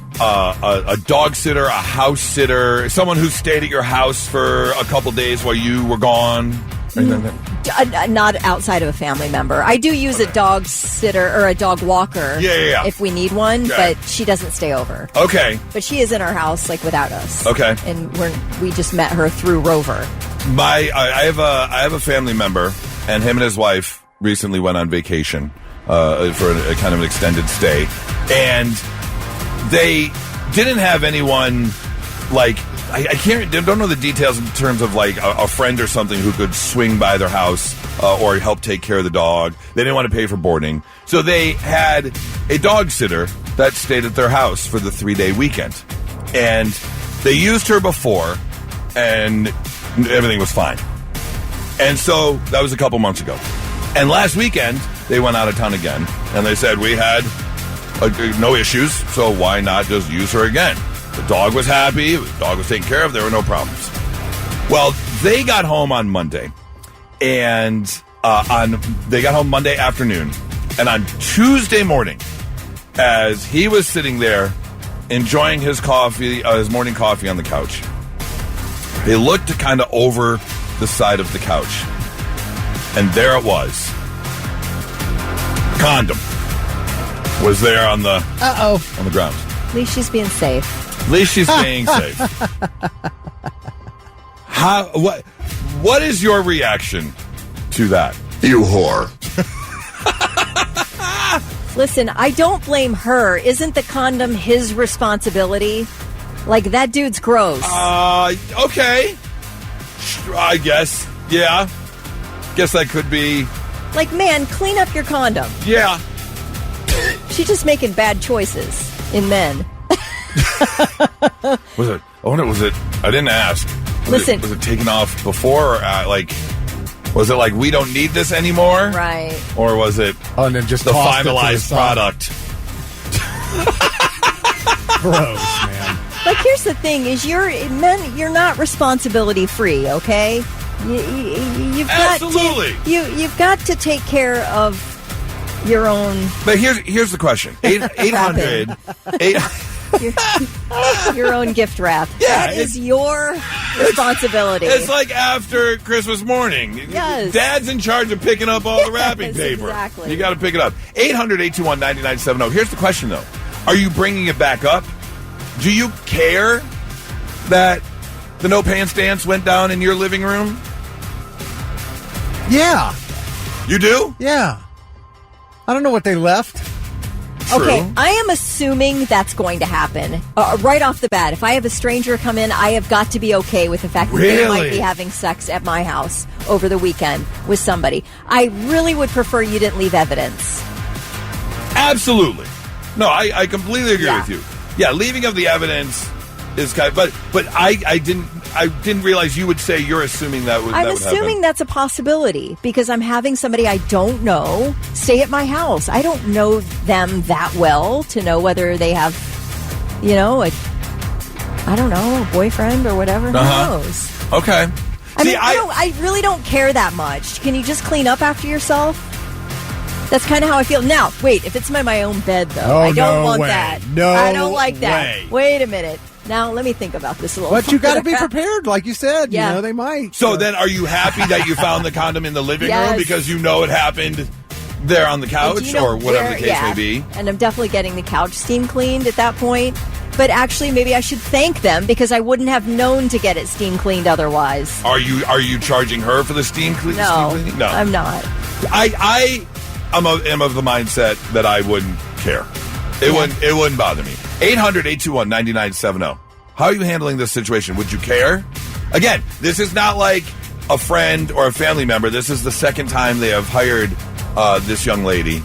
dog sitter, a house sitter, someone who stayed at your house for a couple days while you were gone? Not outside of a family member. I do use a dog sitter or a dog walker if we need one, but she doesn't stay over. Okay. But she is in our house, like, without us. Okay. And we just met her through Rover. I have a family member, and him and his wife recently went on vacation for a kind of an extended stay, and they didn't have anyone, like, I don't know the details in terms of, like, a friend or something who could swing by their house or help take care of the dog. They didn't want to pay for boarding, so they had a dog sitter that stayed at their house for the 3-day weekend, and they used her before, and everything was fine. And so that was a couple months ago. And last weekend, they went out of town again, and they said, we had no issues, so why not just use her again? The dog was happy, the dog was taken care of, there were no problems. Well, they got home on Monday, and they got home Monday afternoon, and on Tuesday morning, as he was sitting there enjoying his coffee, his morning coffee on the couch, they looked kind of over the side of the couch, and there it was. Condom was there on the ground. At least she's being safe. At least she's being safe. What is your reaction to that? You whore. Listen, I don't blame her. Isn't the condom his responsibility? Like, that dude's gross. Okay. I guess. Yeah. Guess that could be. Like, man, clean up your condom. Yeah. She's just making bad choices in men. Was it? I wonder, was it? I didn't ask. Was it taken off before? Or, was it like, we don't need this anymore? Right. Or was it and then just the finalized product? Gross, man. Like, here's the thing: is you're not responsibility free, okay? You've got Absolutely. You've got to take care of your own. But here's the question: 800. Your own gift wrap. Yeah, that is your responsibility. It's like after Christmas morning. Yes. Dad's in charge of picking up all the wrapping paper. Exactly. You got to pick it up. 800-821-9970. Here's the question, though. Are you bringing it back up? Do you care that the no pants dance went down in your living room? Yeah. You do? Yeah. I don't know what they left. True. Okay, I am assuming that's going to happen right off the bat. If I have a stranger come in, I have got to be okay with the fact that they might be having sex at my house over the weekend with somebody. I really would prefer you didn't leave evidence. Absolutely. No, I completely agree with you. Yeah, leaving of the evidence is kind of, but I didn't realize you would say you're assuming that would. I'm assuming that's a possibility because I'm having somebody I don't know stay at my house. I don't know them that well to know whether they have, a boyfriend or whatever. Who knows? Okay. I really don't care that much. Can you just clean up after yourself? That's kind of how I feel. Now, wait, if it's my own bed, though, I don't want that. No, I don't like that. way. Wait a minute. Now, let me think about this a little. But you got to be prepared, like you said. Yeah. You know, they might. So then, are you happy that you found the condom in the living room because you know it happened there on the couch or whatever the case may be? And I'm definitely getting the couch steam cleaned at that point. But actually, maybe I should thank them because I wouldn't have known to get it steam cleaned otherwise. Are you charging her for the steam cleaning? No, I'm not. I am of the mindset that I wouldn't care. It wouldn't bother me. 800-821-9970. How are you handling this situation? Would you care? Again, this is not like a friend or a family member. This is the second time they have hired this young lady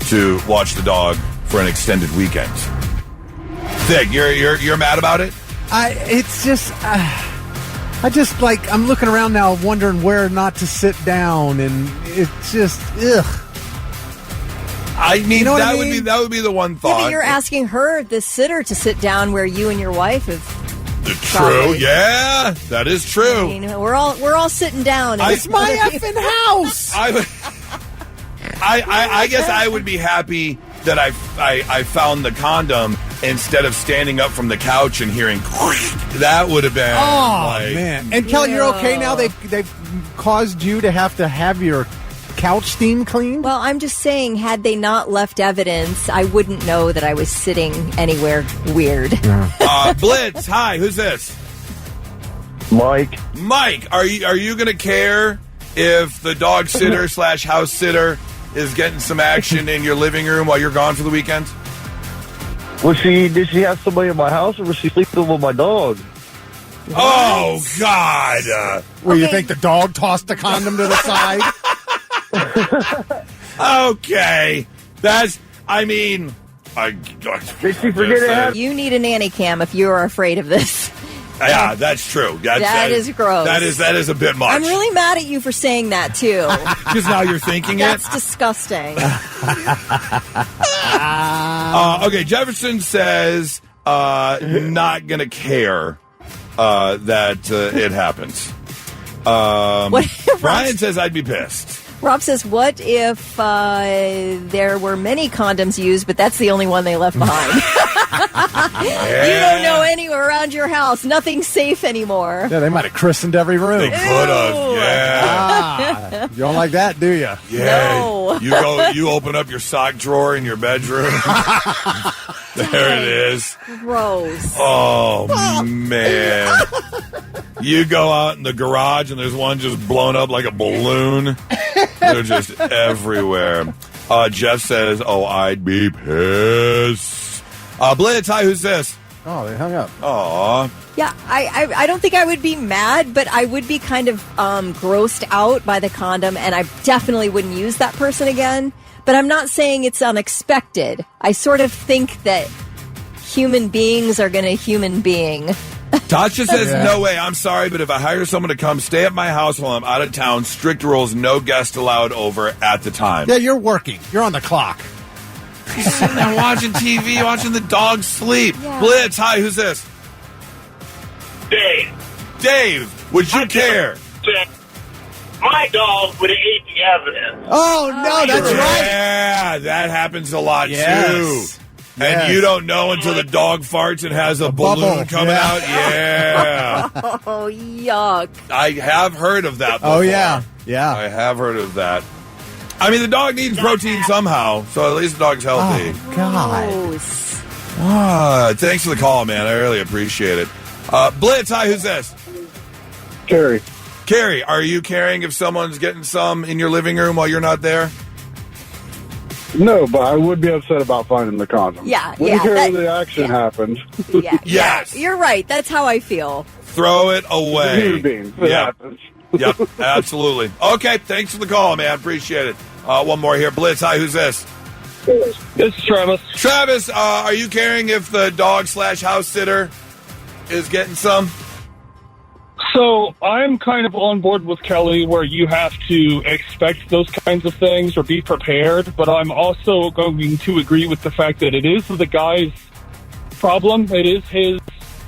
to watch the dog for an extended weekend. Vic, you're mad about it? I'm looking around now wondering where not to sit down, and it's just, ugh. I mean, that would be the one thought. Yeah, but you're asking her, the sitter, to sit down where you and your wife have. True, yeah, that is true. I mean, we're all sitting down. It's my effing house. I guess I would be happy that I found the condom instead of standing up from the couch and hearing that would have been man. And Kelly, you're okay now? They've caused you to have your couch steam cleaned? Well, I'm just saying, had they not left evidence, I wouldn't know that I was sitting anywhere weird. Blitz, hi, who's this? Mike, are you going to care if the dog sitter / house sitter is getting some action in your living room while you're gone for the weekend? did she have somebody in my house, or was she sleeping with my dog? What? Oh, God. You think the dog tossed the condom to the side? Okay. Did she forget it? You need a nanny cam if you are afraid of this. Yeah, that's true. That is gross. That is a bit much. I'm really mad at you for saying that, too. Because now you're thinking That's disgusting. Okay, Jefferson says not going to care that it happens. Brian says I'd be pissed. Rob says, what if there were many condoms used, but that's the only one they left behind? You don't know anywhere around your house. Nothing's safe anymore. Yeah, they might have christened every room. They could have, yeah. You don't like that, do you? Yeah. No. You open up your sock drawer in your bedroom. There it is. Gross. Oh, man. You go out in the garage and there's one just blown up like a balloon. They're just everywhere. Jeff says, I'd be pissed. Blitz, hi, who's this? Oh, they hung up. Aw. Yeah, I don't think I would be mad, but I would be kind of grossed out by the condom, and I definitely wouldn't use that person again. But I'm not saying it's unexpected. I sort of think that human beings are going to human being. Tasha says, no way, I'm sorry, but if I hire someone to come stay at my house while I'm out of town, strict rules, no guests allowed over at the time. Yeah, you're working. You're on the clock. He's sitting there watching TV, watching the dog sleep. Yeah. Blitz, hi, who's this? Dave, would you care? My dog would have ate the evidence. Oh, no, that's right. Yeah, that happens a lot, too. And you don't know until the dog farts and has a balloon coming out. Yeah. Oh, yuck. I have heard of that before. Oh, yeah. Yeah. I have heard of that. I mean, the dog needs protein somehow, so at least the dog's healthy. Oh, God. Gross. Thanks for the call, man. I really appreciate it. Blitz, hi, who's this? Carrie, are you caring if someone's getting some in your living room while you're not there? No, but I would be upset about finding the condom. Yeah, Wouldn't care when the action happens. Yeah, yes. You're right. That's how I feel. Throw it away. Human beings. It happens. Yep, absolutely. Okay, thanks for the call, man. Appreciate it. One more here. Blitz, hi, who's this? This is Travis. Travis, are you caring if the dog / house sitter is getting some? So I'm kind of on board with Kelly where you have to expect those kinds of things or be prepared, but I'm also going to agree with the fact that it is the guy's problem. It is his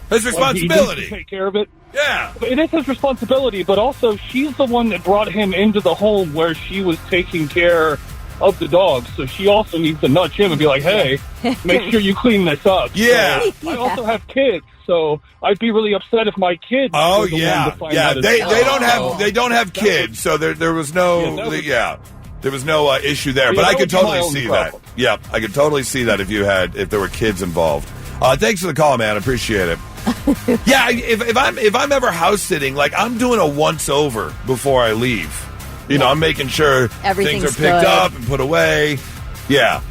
responsibility. He needs to take care of it. Yeah. It is his responsibility, but also she's the one that brought him into the home where she was taking care of the dog. So she also needs to nudge him and be like, hey, make sure you clean this up. Yeah. So I also have kids, so I'd be really upset if my kids were the one to find out. They don't have kids, so there was no there was no issue there. But I could totally see that. Yeah, I could totally see that if there were kids involved. Thanks for the call, man. I appreciate it. Yeah, if I'm ever house sitting, like I'm doing a once over before I leave. You know, I'm making sure things are picked up and put away. Yeah.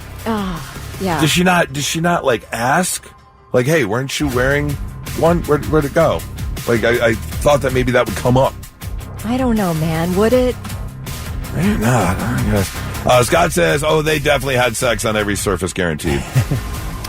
Yeah. Does she not like ask? Like, hey, weren't you wearing one? Where'd it go? Like, I thought that maybe that would come up. I don't know, man. Would it? Maybe not. Scott says, they definitely had sex on every surface, guaranteed.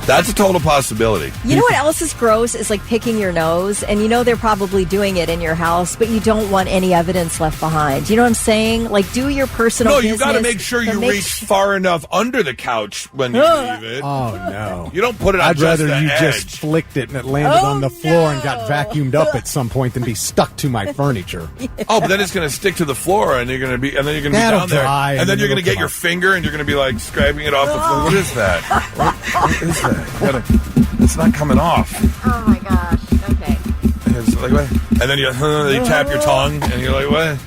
That's a total possibility. You know what else is gross is like picking your nose, and you know they're probably doing it in your house, but you don't want any evidence left behind. You know what I'm saying? Like, do your personal business. No, you got to make sure you reach far enough under the couch when you leave it. Oh, no. You don't put it on I'd just rather the you edge. just flicked it and it landed on the floor and got vacuumed up at some point than be stuck to my furniture. Oh, but then it's going to stick to the floor, and you're going to be, and then you're going to be That'll down there, dry, and then you're going to get your finger, and you're going to be like scraping it off the floor. What is that? What is that? It's not coming off. Oh my gosh. Okay. It's like, what? And then you tap your tongue, and you're like, what?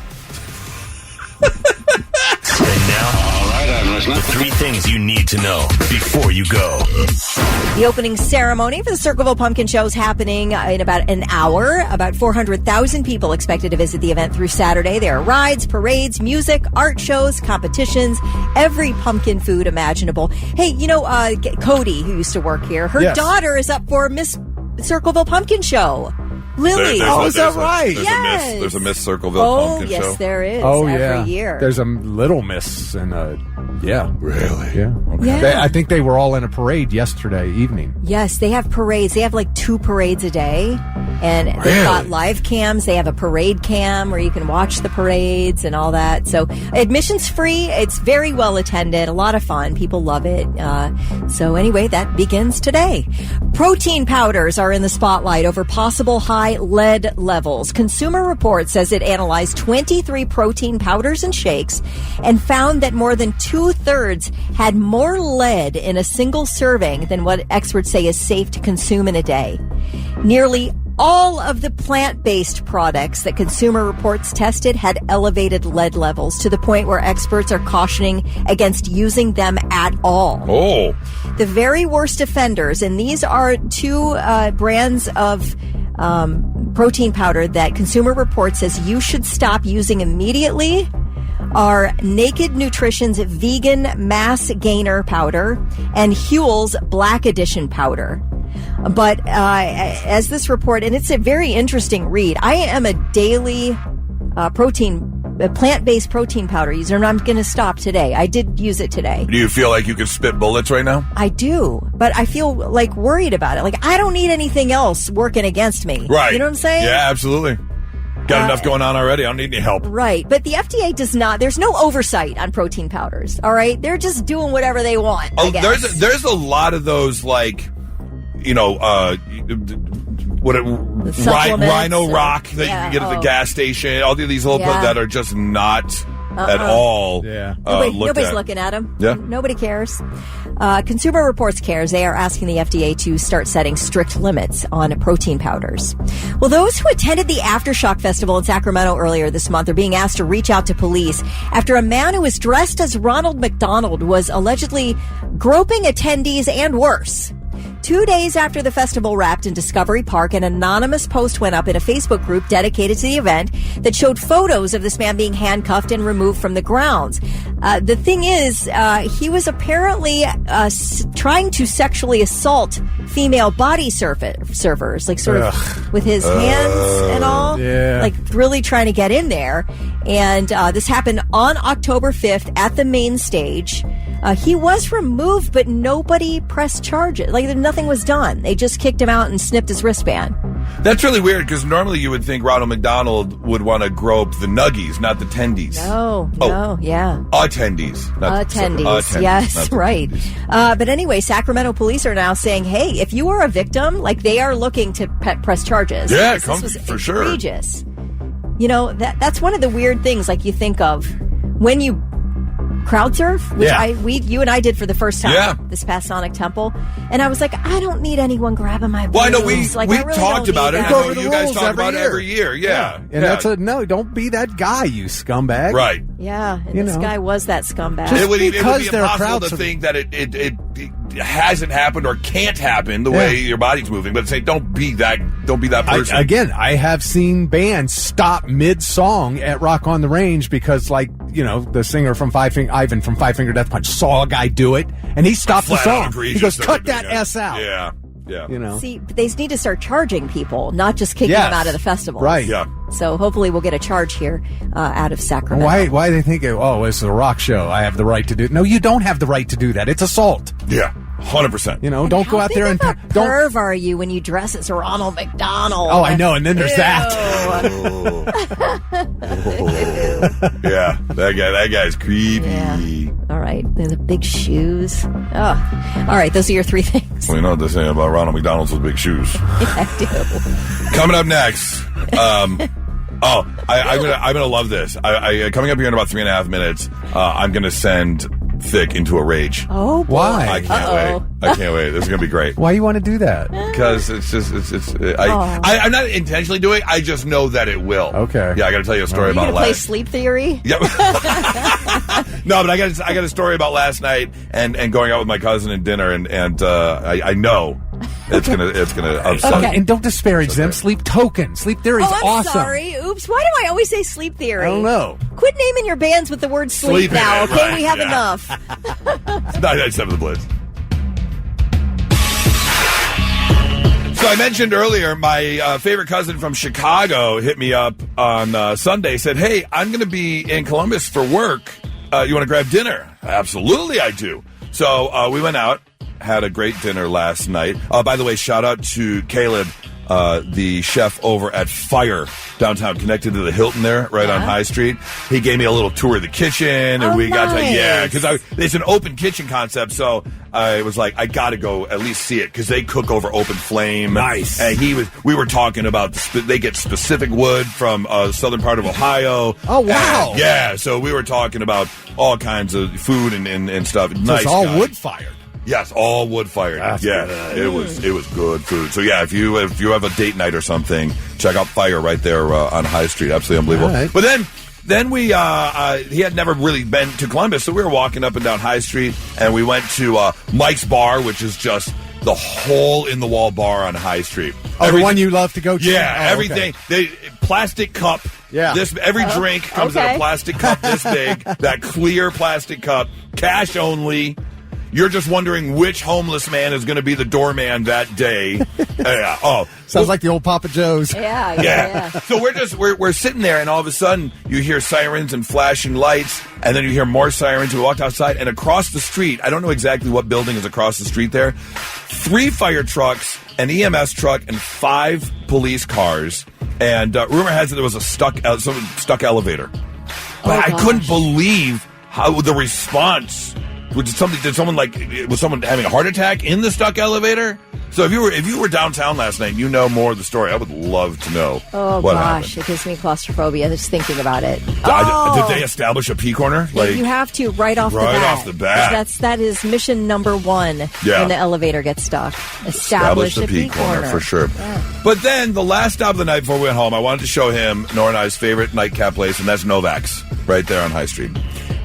And now, all right, I'm listening. The 3 things you need to know before you go. The opening ceremony for the Circleville Pumpkin Show is happening in about an hour. About 400,000 people expected to visit the event through Saturday. There are rides, parades, music, art shows, competitions, every pumpkin food imaginable. Hey, you know, Cody, who used to work here, her daughter is up for Miss Circleville Pumpkin Show. Lily. Is that right? Yes. There's a Miss Circleville Pumpkin Show. Oh, yes, there is. Every year. There's a Little Miss and Really? Yeah. Okay. Yeah. I think they were all in a parade yesterday evening. Yes, they have parades. They have like 2 parades a day. And they've got live cams. They have a parade cam where you can watch the parades and all that. So admission's free. It's very well attended. A lot of fun. People love it. So anyway, that begins today. Protein powders are in the spotlight over possible high lead levels. Consumer Reports says it analyzed 23 protein powders and shakes and found that more than 2/3 had more lead in a single serving than what experts say is safe to consume in a day. Nearly all of the plant-based products that Consumer Reports tested had elevated lead levels to the point where experts are cautioning against using them at all. Oh. The very worst offenders, and these are 2 brands of protein powder that Consumer Reports says you should stop using immediately, are Naked Nutrition's Vegan Mass Gainer Powder and Huel's Black Edition Powder. But as this report, and it's a very interesting read, I am a daily plant-based protein powder user, and I'm going to stop today. I did use it today. Do you feel like you could spit bullets right now? I do, but I feel like worried about it. Like, I don't need anything else working against me. Right. You know what I'm saying? Yeah, absolutely. Got enough going on already. I don't need any help. Right. But the FDA does not, there's no oversight on protein powders. All right. They're just doing whatever they want. I guess. There's a lot of those, like, you know, Rhino Rock that you can get at the gas station. All these little that are just not at all. Yeah. Nobody's looking at them. Yeah. Nobody cares. Consumer Reports cares. They are asking the FDA to start setting strict limits on protein powders. Well, those who attended the Aftershock Festival in Sacramento earlier this month are being asked to reach out to police after a man who was dressed as Ronald McDonald was allegedly groping attendees and worse. 2 days after the festival wrapped in Discovery Park, an anonymous post went up in a Facebook group dedicated to the event that showed photos of this man being handcuffed and removed from the grounds. The thing is, he was apparently trying to sexually assault female body surfers, like sort of with his hands and all, like really trying to get in there. And this happened on October 5th at the main stage. He was removed, but nobody pressed charges. Like, nothing was done. They just kicked him out and snipped his wristband. That's really weird, because normally you would think Ronald McDonald would want to grope the nuggies, not the tendies. Attendees. Attendees. Yes, right. But anyway, Sacramento police are now saying, hey, if you are a victim, like, they are looking to press charges. Yeah, this was for sure. Egregious. You know, that's one of the weird things, like, you think of when you crowd surf, which you and I did for the first time this past Sonic Temple, and I was like, I don't need anyone grabbing my boobs. Well, I know we really talked about it. That. I know you guys talk about it every year. And that's don't be that guy, you scumbag. Right. Yeah, and this guy was that scumbag. It would be impossible to think that it hasn't happened or can't happen the way your body's moving, but say don't be that person. I have seen bands stop mid-song at Rock on the Range because, like, you know, the singer from Ivan from Five Finger Death Punch saw a guy do it, and he stopped the song. He goes, cut that S out. Yeah. You know. See, they need to start charging people, not just kicking them out of the festival. Right. Yeah. So hopefully we'll get a charge here out of Sacramento. Why do they think, it's a rock show, I have the right to do it? No, you don't have the right to do that. It's assault. Yeah. 100%. You know, don't go out there and don't. Perv are you when you dress as Ronald McDonald? Oh, I know. And then there's that. Yeah, that guy's creepy. Yeah. All right, the big shoes. Oh, all right. Those are your three things. Well, you know what they say about Ronald McDonald's with big shoes. I do. Coming up next. I'm gonna love this. Coming up here in about 3.5 minutes, I'm gonna send Thick into a rage. Oh, boy. Why? I can't wait. I can't wait. This is gonna be great. Why you want to do that? Because I'm not intentionally doing it. I just know that it will. Okay. Yeah, I got to tell you a story about play Sleep Theory? Yep. No, but I got a story about last night and going out with my cousin at dinner, and I know it's gonna upset. Okay, and don't disparage them. Sleep Token. Sleep Theory is I'm awesome. Sorry. Oops. Why do I always say Sleep Theory? I don't know. Quit naming your bands with the word sleep now, okay? Right, we have enough. 997 The Blitz. So I mentioned earlier, my favorite cousin from Chicago hit me up on Sunday, said, hey, I'm going to be in Columbus for work. You want to grab dinner? Absolutely, I do. So we went out, had a great dinner last night. By the way, shout out to Caleb, the chef over at Fire downtown, connected to the Hilton there, right on High Street. He gave me a little tour of the kitchen, and we got to, because it's an open kitchen concept, so I was like, I got to go at least see it, because they cook over open flame. Nice. And we were talking about, they get specific wood from southern part of Ohio. Oh, wow. And, so we were talking about all kinds of food and stuff. So nice. it's all guy. wood-fired. Yes, all wood-fired. That's good. It was good food. So yeah, if you have a date night or something, check out Fire right there on High Street. Absolutely unbelievable. Right. But then we he had never really been to Columbus, so we were walking up and down High Street, and we went to Mike's Bar, which is just the hole-in-the-wall bar on High Street. Oh, the one you love to go to? Yeah, everything. Okay. Plastic cup. Yeah. Every drink comes in a plastic cup this big. That clear plastic cup. Cash only. You're just wondering which homeless man is going to be the doorman that day. Sounds like the old Papa Joe's. Yeah. So we're sitting there, and all of a sudden you hear sirens and flashing lights, and then you hear more sirens. We walked outside, and across the street, I don't know exactly what building is across the street there, 3 fire trucks, an EMS truck, and 5 police cars. And rumor has it there was a stuck elevator. But I couldn't believe how the response. Was someone having a heart attack in the stuck elevator? So if you were downtown last night and you know more of the story, I would love to know what happened. It gives me claustrophobia just thinking about it. Did they establish a pee corner? You have to right off the bat. That is mission number 1 when the elevator gets stuck. Establish a pee corner for sure. Yeah. But then the last stop of the night before we went home, I wanted to show him Nora and I's favorite nightcap place, and that's Novak's right there on High Street.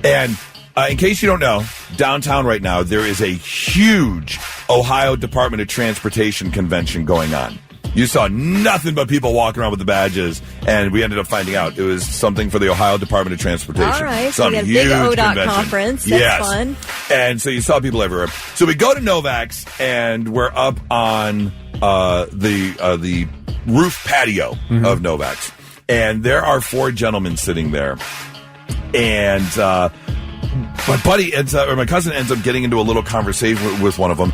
And in case you don't know, downtown right now, there is a huge Ohio Department of Transportation convention going on. You saw nothing but people walking around with the badges, and we ended up finding out it was something for the Ohio Department of Transportation. All right, so we had a big ODOT conference. That's fun. And so you saw people everywhere. So we go to Novak's, and we're up on the roof patio of Novak's. And there are 4 gentlemen sitting there. And my cousin ends up getting into a little conversation with one of them,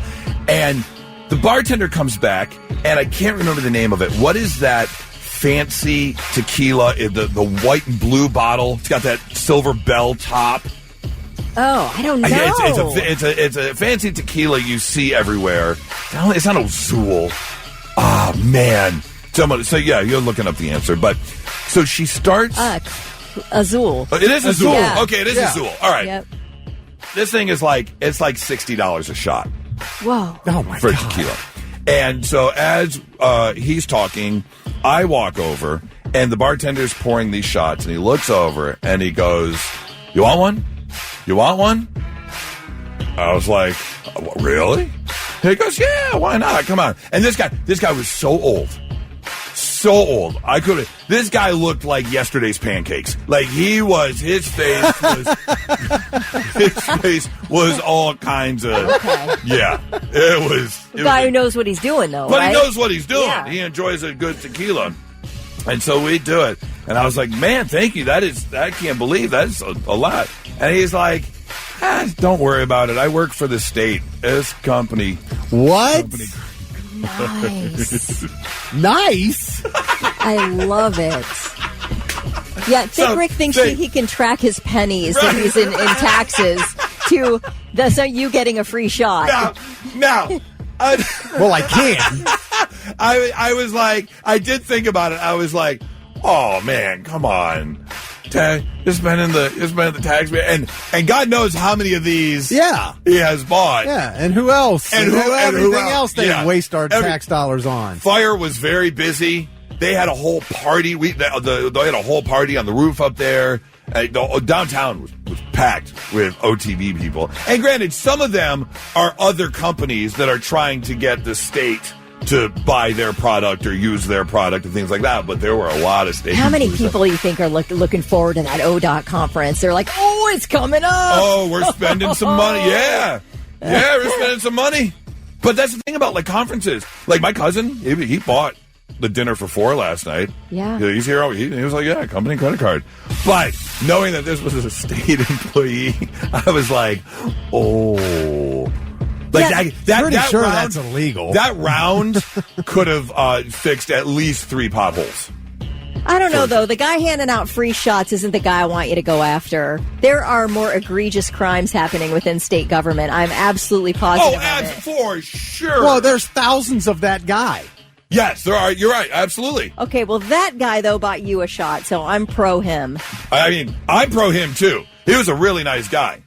and the bartender comes back, and I can't remember the name of it. What is that fancy tequila? The white and blue bottle. It's got that silver bell top. Oh, I don't know. It's a fancy tequila you see everywhere. It's not Azul. Ah, man. So yeah, you're looking up the answer, but so she starts. Azul. It is Azul. Yeah. Okay, it is Azul. All right. Yep. This thing is like $60 a shot. Whoa. Oh my for God. tequila. And so as he's talking, I walk over, and the bartender's pouring these shots, and he looks over and he goes, "You want one? You want one?" I was like, "Really?" He goes, "Yeah, why not? Come on." And this guy was so old. So old. This guy looked like yesterday's pancakes. Like his face was all kinds of, it was. The guy who knows what he's doing, though, But right? he knows what he's doing. Yeah. He enjoys a good tequila. And so we do it. And I was like, "Man, thank you. I can't believe that's a lot." And he's like, Don't worry about it. I work for the state. This company. What? Nice. Nice? I love it. Yeah, Rick thinks he can track his pennies that he's in taxes to you getting a free shot. Now. Well, I can. I was like, I did think about it. I was like, oh man, come on. You're spending the tax, and God knows how many of these he has bought. Yeah, and who else? And everything else they waste our tax dollars on. Fire was very busy. They had a whole party. They had a whole party on the roof up there. Downtown was packed with OTV people. And granted, some of them are other companies that are trying to get the state to buy their product or use their product and things like that, but there were a lot of states. How many people do you think are looking forward to that ODOT conference? They're like, oh, it's coming up. Oh, we're spending some money. Yeah, we're spending some money. But that's the thing about like conferences. Like my cousin, he bought the dinner for 4 last night. Yeah. He's here. He was like, yeah, company credit card. But knowing that this was a state employee, I was like, oh. Like pretty sure that's illegal. That round could have fixed at least 3 potholes. I don't know, though. The guy handing out free shots isn't the guy I want you to go after. There are more egregious crimes happening within state government. I'm absolutely positive of it. For sure. Well, there's thousands of that guy. Yes, there are. You're right. Absolutely. Okay, well, that guy, though, bought you a shot, so I'm pro him. I mean, I'm pro him, too. He was a really nice guy.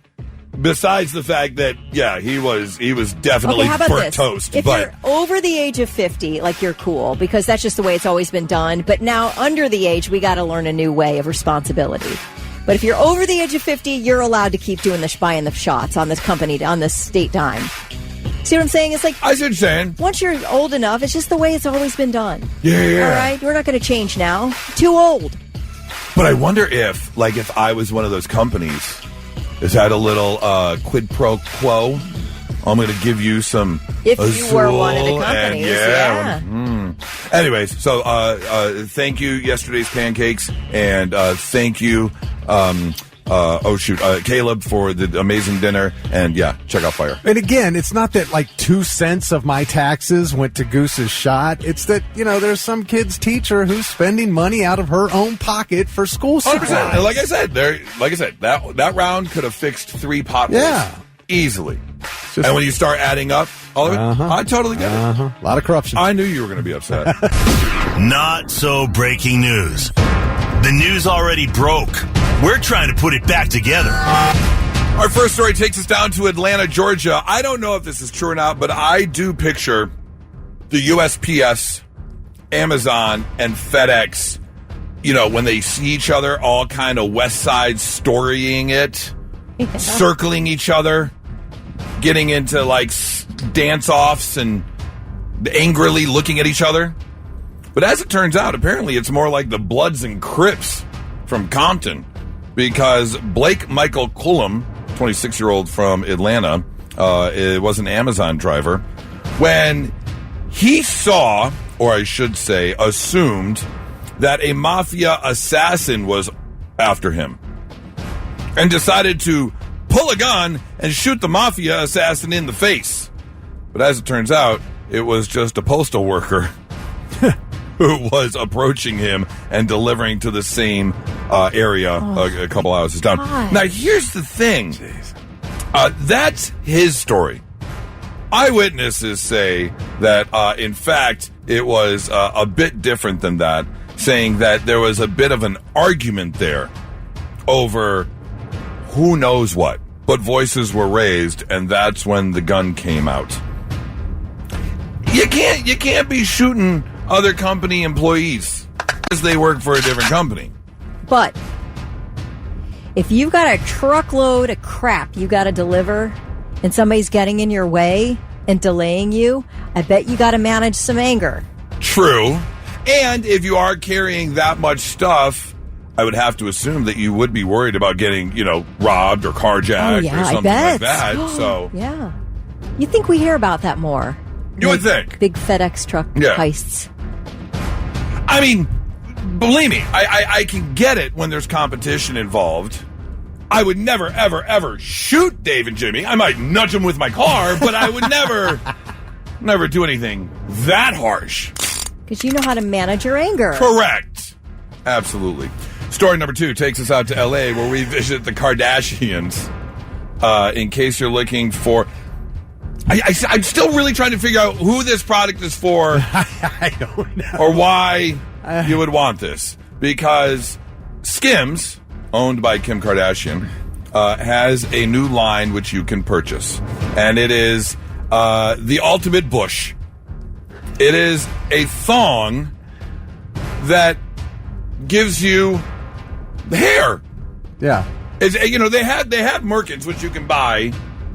Besides the fact that, he was definitely burnt toast. If you're over the age of 50, like, you're cool, because that's just the way it's always been done. But now, under the age, we got to learn a new way of responsibility. But if you're over the age of 50, you're allowed to keep doing buying the shots on this company, on this state dime. See what I'm saying? It's like, I see what you're saying. Once you're old enough, it's just the way it's always been done. Yeah. All right? We're not going to change now. Too old. But I wonder if I was one of those companies, is that a little quid pro quo? I'm going to give you some if you were one of the companies, Anyways, so thank you, yesterday's pancakes, and thank you, Caleb, for the amazing dinner, and check out Fire. And again, it's not that like 2 cents of my taxes went to Goose's shot. It's that, there's some kid's teacher who's spending money out of her own pocket for school supplies. 100%. And like I said, that round could have fixed 3 potholes easily. And when you start adding up all of it, I totally get it. A lot of corruption. I knew you were going to be upset. Not so breaking news. The news already broke. We're trying to put it back together. Our first story takes us down to Atlanta, Georgia. I don't know if this is true or not, but I do picture the USPS, Amazon, and FedEx, when they see each other, all kind of West Side Storying it, circling each other, getting into like dance-offs and angrily looking at each other. But as it turns out, apparently it's more like the Bloods and Crips from Compton, because Blake Michael Cullum, 26-year-old from Atlanta, was an Amazon driver. When he saw, or I should say, assumed that a mafia assassin was after him and decided to pull a gun and shoot the mafia assassin in the face. But as it turns out, it was just a postal worker who was approaching him and delivering to the same area a couple houses down. God. Now, here's the thing. That's his story. Eyewitnesses say that, in fact, it was a bit different than that, saying that there was a bit of an argument there over who knows what. But voices were raised, and that's when the gun came out. You can't be shooting other company employees because they work for a different company. But if you've got a truckload of crap you got to deliver and somebody's getting in your way and delaying you, I bet you got to manage some anger. True. And if you are carrying that much stuff, I would have to assume that you would be worried about getting, robbed or carjacked or something like that. So yeah. You think we hear about that more? You would think. Big FedEx truck heists. I mean, believe me, I can get it when there's competition involved. I would never, ever, ever shoot Dave and Jimmy. I might nudge them with my car, but I would never do anything that harsh. Because you know how to manage your anger. Correct. Absolutely. Story number 2 takes us out to L.A., where we visit the Kardashians. In case you're looking for... I'm still really trying to figure out who this product is for. I don't know. Or why you would want this. Because Skims, owned by Kim Kardashian, has a new line which you can purchase. And it is the ultimate bush. It is a thong that gives you hair. Yeah. It's, they have merkins, which you can buy,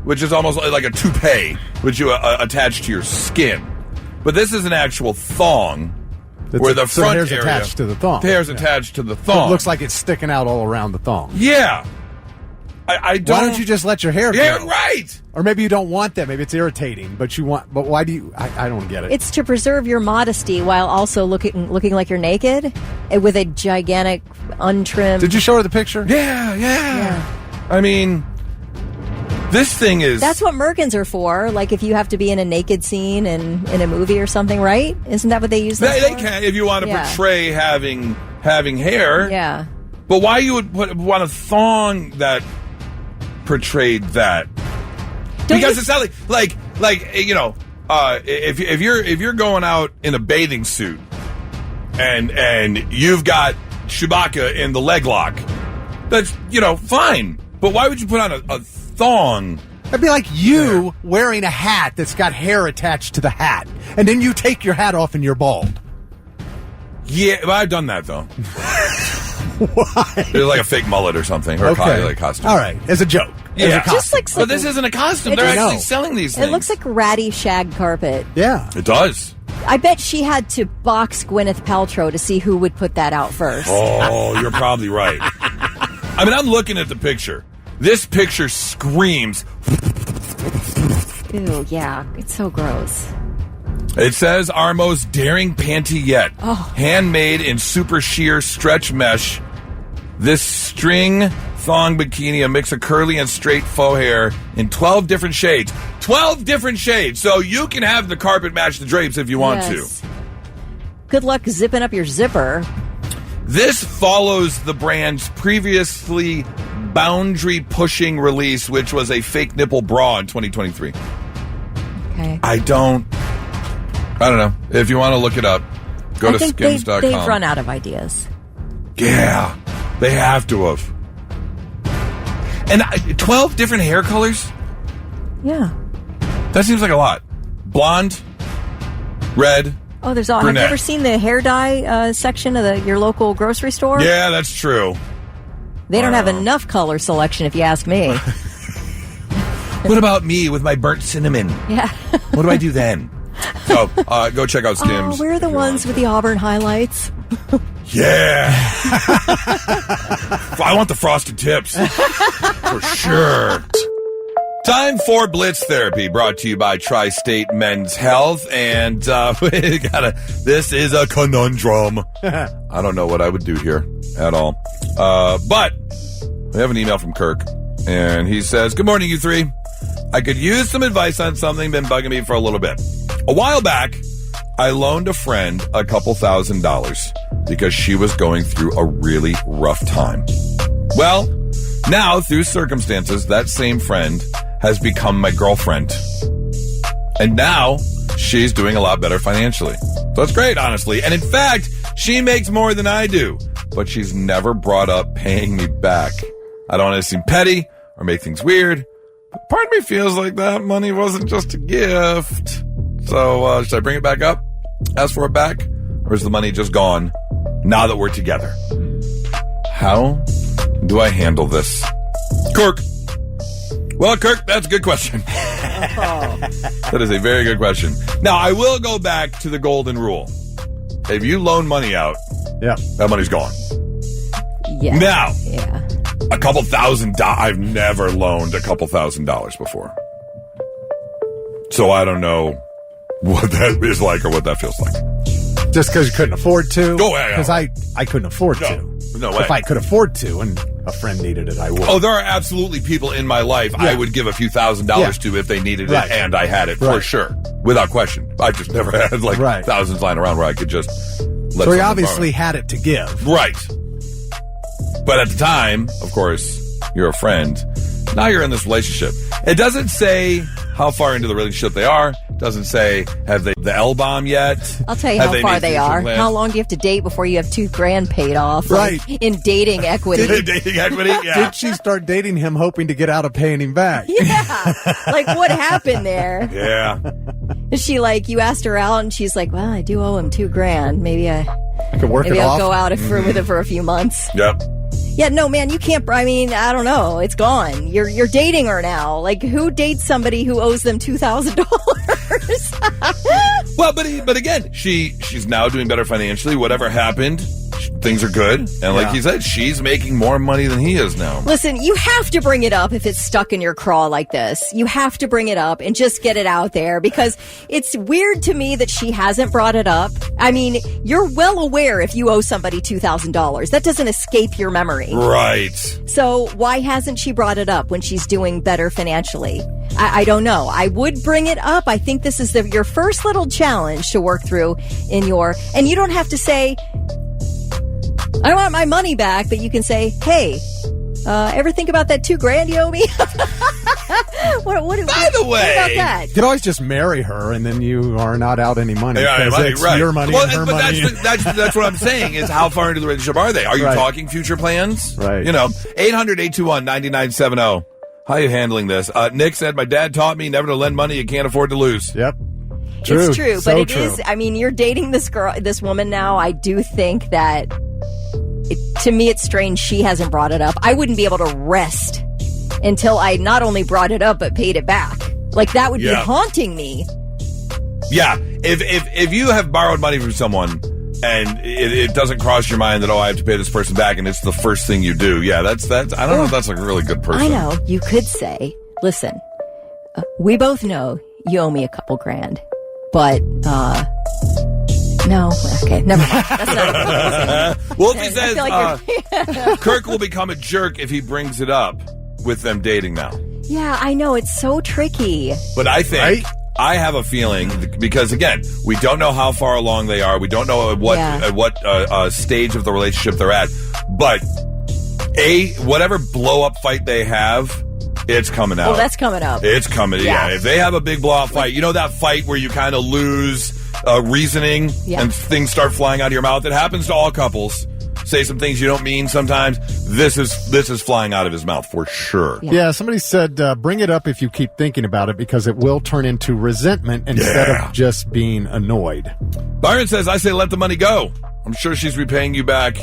which is almost like a toupee, which you attach to your skin. But this is an actual thong, where the front hair's area... attached to the thong. The hair's attached to the thong. It looks like it's sticking out all around the thong. Yeah. I don't... Why don't you just let your hair grow? Yeah, right! Or maybe you don't want that. Maybe it's irritating, but why do you... I don't get it. It's to preserve your modesty while also looking like you're naked with a gigantic, untrimmed... Did you show her the picture? Yeah. I mean... This thing is... That's what merkins are for. Like if you have to be in a naked scene in a movie or something, right? Isn't that what they use those for? They can, if you want to portray having hair. Yeah. But why you would want a thong that portrayed that? Because it's not like if you're going out in a bathing suit and you've got Chewbacca in the leg lock, that's fine. But why would you put on a thong? It'd be like you wearing a hat that's got hair attached to the hat, and then you take your hat off and you're bald. Yeah, well, I've done that though. Why? It's like a fake mullet or something, or a costume. All right, as a joke. Yeah, as a costume. Just like but this isn't a costume. They're actually selling these things. It looks like ratty shag carpet. Yeah, it does. I bet she had to box Gwyneth Paltrow to see who would put that out first. Oh, you're probably right. I mean, I'm looking at the picture. This picture screams. Ew, yeah. It's so gross. It says, our most daring panty yet. Oh. Handmade in super sheer stretch mesh. This string thong bikini, a mix of curly and straight faux hair in 12 different shades. 12 different shades. So you can have the carpet match the drapes if you want to. Good luck zipping up your zipper. This follows the brand's previously boundary-pushing release, which was a fake nipple bra in 2023. Okay. I don't know. If you want to look it up, go to skims.com. They've run out of ideas. Yeah, they have to have. And 12 different hair colors? Yeah. That seems like a lot. Blonde, red, Oh, there's all. brunette. Have you ever seen the hair dye section of your local grocery store? Yeah, that's true. They don't have enough color selection, if you ask me. What about me with my burnt cinnamon? Yeah. What do I do then? So, go check out Skims. Oh, we're the ones with the auburn highlights. Yeah. I want the frosted tips. For sure. Time for Blitz Therapy, brought to you by Tri-State Men's Health. And this is a conundrum. I don't know what I would do here at all. But we have an email from Kirk. And he says, good morning, you three. I could use some advice on something been bugging me for a little bit. A while back, I loaned a friend a couple $1,000s because she was going through a really rough time. Well, now, through circumstances, that same friend has become my girlfriend. And now, she's doing a lot better financially. So that's great, honestly. And in fact, she makes more than I do. But she's never brought up paying me back. I don't want to seem petty or make things weird. But part of me feels like that money wasn't just a gift. So, should I bring it back up? Ask for it back? Or is the money just gone now that we're together? How do I handle this? Kirk. Well, Kirk, that's a good question. That is a very good question. Now, I will go back to the golden rule. If you loan money out, that money's gone. Yeah. Now, yeah. a couple $1,000. I've never loaned a couple $1,000s before. So I don't know what that is like or what that feels like. Just because you couldn't afford to? Oh, yeah. Because I couldn't afford to. No way. If I could afford to, and a friend needed it, I would. Oh, there are absolutely people in my life I would give a few $1,000s to if they needed it and I had it, for sure. Without question. I just never had like thousands lying around where I could just let So he obviously had it to give. Right. But at the time, of course, you're a friend. Now you're in this relationship. It doesn't say how far into the relationship they are. It doesn't say, have they the L-bomb yet? I'll tell you how far they are. Plans? How long do you have to date before you have $2,000 paid off? Right. Like, in dating equity. Dating equity? Yeah. Did she start dating him hoping to get out of paying him back? Yeah. Like, what happened there? Yeah. Is she like, you asked her out and she's like, well, I do owe him $2,000. Maybe I could work it off. Maybe I'll go out with it for a few months. Yep. Yeah, no, man, you can't. I mean, I don't know. It's gone. You're dating her now. Like, who dates somebody who owes them $2,000? Well, but again, she's now doing better financially. Whatever happened, things are good. And like he said, she's making more money than he is now. Listen, you have to bring it up if it's stuck in your craw like this. You have to bring it up and just get it out there, because it's weird to me that she hasn't brought it up. I mean, you're well aware if you owe somebody $2,000. That doesn't escape your memory. Right. So why hasn't she brought it up when she's doing better financially? I don't know. I would bring it up. I think this is your first little challenge to work through and you don't have to say, I want my money back, but you can say, hey, ever think about that $2,000 you owe me? By the way, what about that? You could always just marry her, and then you are not out any money. It's your money and her money. That's what I'm saying, is how far into the relationship are they? Are you talking future plans? Right. 800-821-9970. How are you handling this? Nick said, my dad taught me never to lend money you can't afford to lose. Yep. True. It's true, So but it true. is. I mean, you're dating this woman now. I do think that, to me, it's strange she hasn't brought it up. I wouldn't be able to rest until I not only brought it up but paid it back. Like, that would be haunting me. Yeah, if you have borrowed money from someone and it doesn't cross your mind that, I have to pay this person back, and it's the first thing you do. Yeah, that's. I don't know if that's like a really good person. I know. You could say, listen, we both know you owe me a couple grand. But, no. Okay, never mind. That's not Well, if he says, Kirk will become a jerk if he brings it up with them dating now. Yeah, I know. It's so tricky. But I think, I have a feeling, because, again, we don't know how far along they are. We don't know at what stage of the relationship they're at. But, whatever blow-up fight they have, it's coming out. Well, that's coming up. It's coming. Yeah. If they have a big blowout fight, that fight where you kind of lose reasoning and things start flying out of your mouth. It happens to all couples. Say some things you don't mean sometimes. This is flying out of his mouth for sure. Yeah, somebody said, bring it up if you keep thinking about it, because it will turn into resentment instead of just being annoyed. Byron says, I say let the money go. I'm sure she's repaying you back.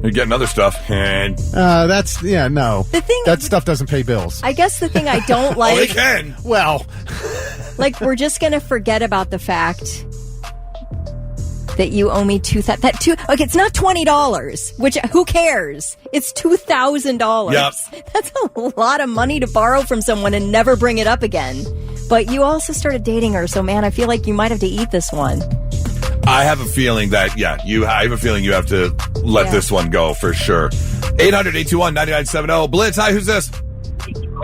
You're getting other stuff. And no. The thing, that stuff doesn't pay bills. I guess the thing I don't like. They can. Well, like, we're just going to forget about the fact that you owe me okay, it's not $20, which who cares? It's $2,000. Yep. That's a lot of money to borrow from someone and never bring it up again. But you also started dating her, so man, I feel like you might have to eat this one. I have a feeling that, you have to let this one go for sure. 800-821-9970. Blitz, hi, who's this?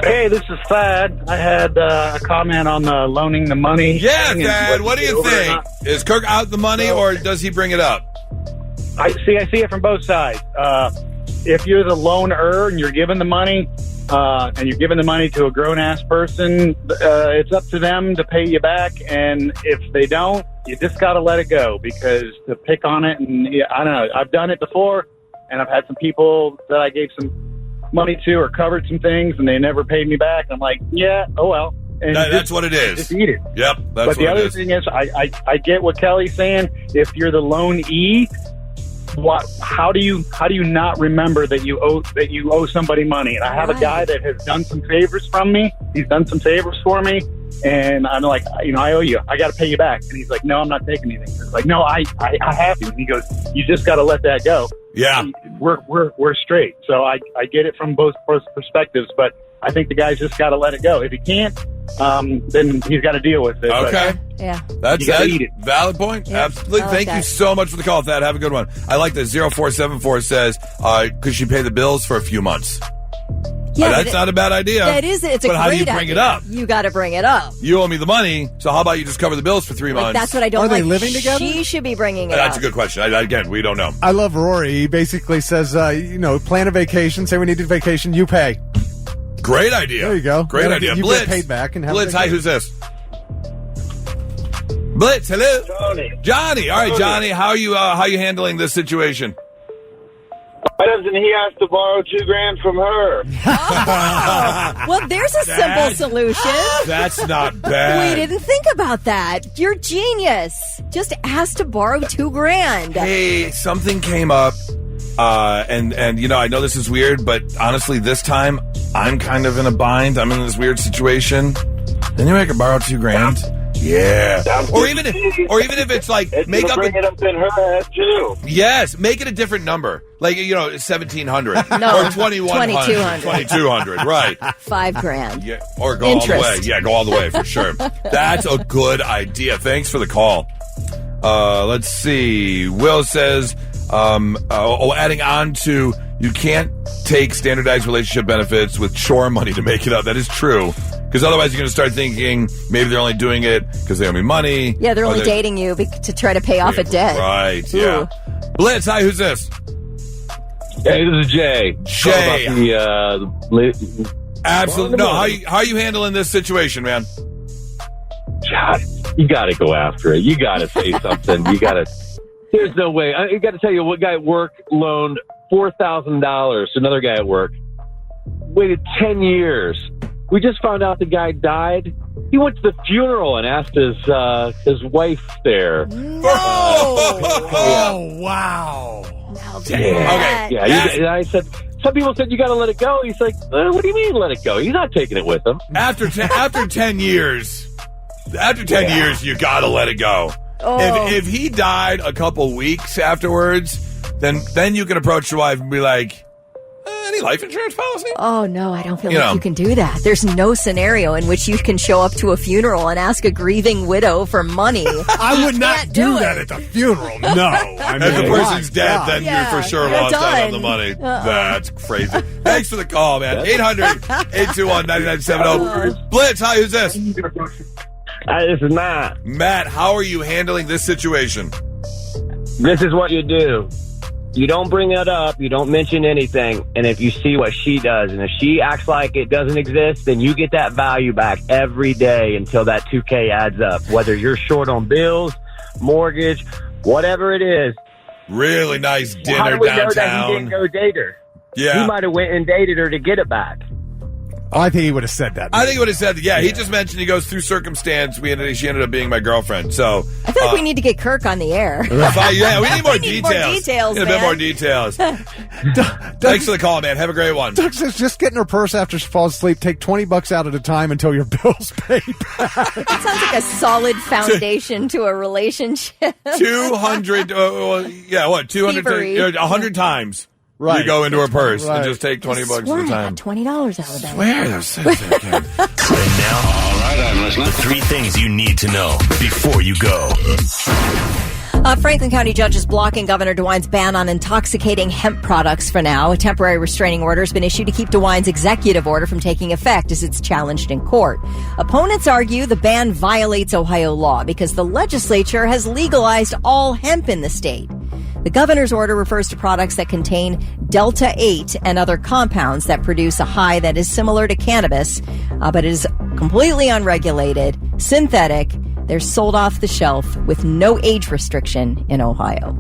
Hey, this is Thad. I had a comment on the loaning the money. Yeah, Thad, what do you think? Is Kirk out the money, or does he bring it up? I see it from both sides. If you're the loaner and you're giving the money, and you're giving the money to a grown-ass person, it's up to them to pay you back. And if they don't, you just got to let it go, because to pick on it, and I don't know, I've done it before, and I've had some people that I gave some money to or covered some things, and they never paid me back. I'm like, oh well. And that's what it is. Just eat it. Yep, that's but the other thing is, I get what Kelly's saying. If you're the loanee, how do you not remember that you owe somebody money? And I have a guy that has done some favors from me. He's done some favors for me, and I'm like, I owe you. I got to pay you back. And he's like, no, I'm not taking anything. It's like, no, I have to. And he goes, you just got to let that go. Yeah, we're straight. So I get it from both perspectives, but I think the guy's just got to let it go. If he can't, then he's got to deal with it. Okay. But, yeah. That's a valid point. Yeah. Absolutely. I like Thank that. you so much for the call, Thad. Have a good one. I like that 0474 says, could she pay the bills for a few months? Yeah, that's not a bad idea. That is. It's a but great how do you bring it up? You got to bring it up. You owe me the money, so how about you just cover the bills for 3 months? That's what I don't like. Are they living together? She should be bringing it That's up. a good question. Again, we don't know. I love Rory. He basically says, plan a vacation. Say we need a vacation. You pay. Great idea. There you go. Great idea. You Blitz. get paid back and have Blitz, a hi, vacation. who's this? Blitz, hello. Johnny. All right, Johnny. How are you handling this situation? Why doesn't he have to borrow $2,000 from her? Well, there's a simple solution. That's not bad. We didn't think about that. You're genius. Just ask to borrow $2,000. Hey, something came up, and I know this is weird, but honestly, this time I'm kind of in a bind. I'm in this weird situation. Then I could borrow $2,000. Yeah, or even if it's like make up bring it up in her head too. Yes, make it a different number, like 1,700 No, or 2,100, 2,200, right? $5,000. Yeah, or go all the way. Yeah, go all the way for sure. That's a good idea. Thanks for the call. Let's see. Will says, adding on to you can't take standardized relationship benefits with chore money to make it up. That is true. Because otherwise you're going to start thinking maybe they're only doing it because they owe me money. Yeah, they're only dating you to try to pay off a debt. Right, Ooh. yeah. Blitz, hi, who's this? Hey, this is Jay. Jay. Absolutely. No, how are you handling this situation, man? God, you got to go after it. You got to say something. There's no way. I got to tell you, one guy at work loaned $4,000 to another guy at work. Waited 10 years. We just found out the guy died. He went to the funeral and asked his wife there. No. Oh, wow. Yeah. Okay. Yeah. I said, some people said you got to let it go. He's like, what do you mean let it go? He's not taking it with him. After 10 years, you got to let it go. Oh. If he died a couple weeks afterwards, then you can approach your wife and be like, any life insurance policy? Oh, no, I don't feel like you can do that. There's no scenario in which you can show up to a funeral and ask a grieving widow for money. I would not do that at the funeral. No. I mean, if the person's dead, then you for sure you're lost out on done. the money. That's crazy. Thanks for the call, man. 800-821-9970. Blitz, hi, who's this? Hi, this is Matt. Matt, how are you handling this situation? This is what you do. You don't bring it up. You don't mention anything. And if you see what she does, and if she acts like it doesn't exist, then you get that value back every day until that $2,000 adds up. Whether you're short on bills, mortgage, whatever it is. Really nice dinner How do we know downtown. that he didn't go date her? Yeah. He might have went and dated her to get it back. Oh, I think he would have said that. I think he would have said that. Yeah, he just mentioned he goes through circumstance. She ended up being my girlfriend. So I feel like we need to get Kirk on the air. Yeah, we need more We need more details. details, Need a bit man. more details. Thanks for the call, man. Have a great one. Doug says just get in her purse after she falls asleep. Take $20 out at a time until your bill's paid back. That sounds like a solid foundation to a relationship. 200, 200, Thievery. 100 times. Right. You go into her purse and Right. just take $20 at Swear a I time. got $20 out of that. Swear there's something. And now, all right, I'm listening. The 3 things you need to know before you go. Franklin County judge is blocking Governor DeWine's ban on intoxicating hemp products for now. A temporary restraining order has been issued to keep DeWine's executive order from taking effect as it's challenged in court. Opponents argue the ban violates Ohio law because the legislature has legalized all hemp in the state. The governor's order refers to products that contain Delta-8 and other compounds that produce a high that is similar to cannabis, but is completely unregulated, synthetic. They're sold off the shelf with no age restriction in Ohio.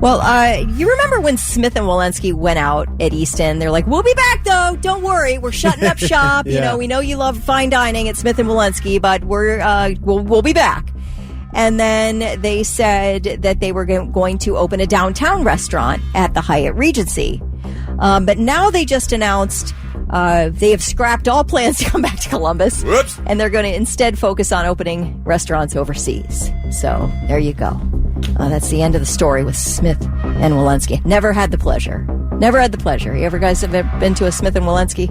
Well, you remember when Smith and Walensky went out at Easton? They're like, we'll be back, though. Don't worry. We're shutting up shop. Yeah. We know you love fine dining at Smith and Walensky, but we'll be back. And then they said that they were going to open a downtown restaurant at the Hyatt Regency. But now they just announced they have scrapped all plans to come back to Columbus. Whoops. And they're going to instead focus on opening restaurants overseas. So there you go. That's the end of the story with Smith and Walensky. Never had the pleasure. You ever guys have been to a Smith and Walensky?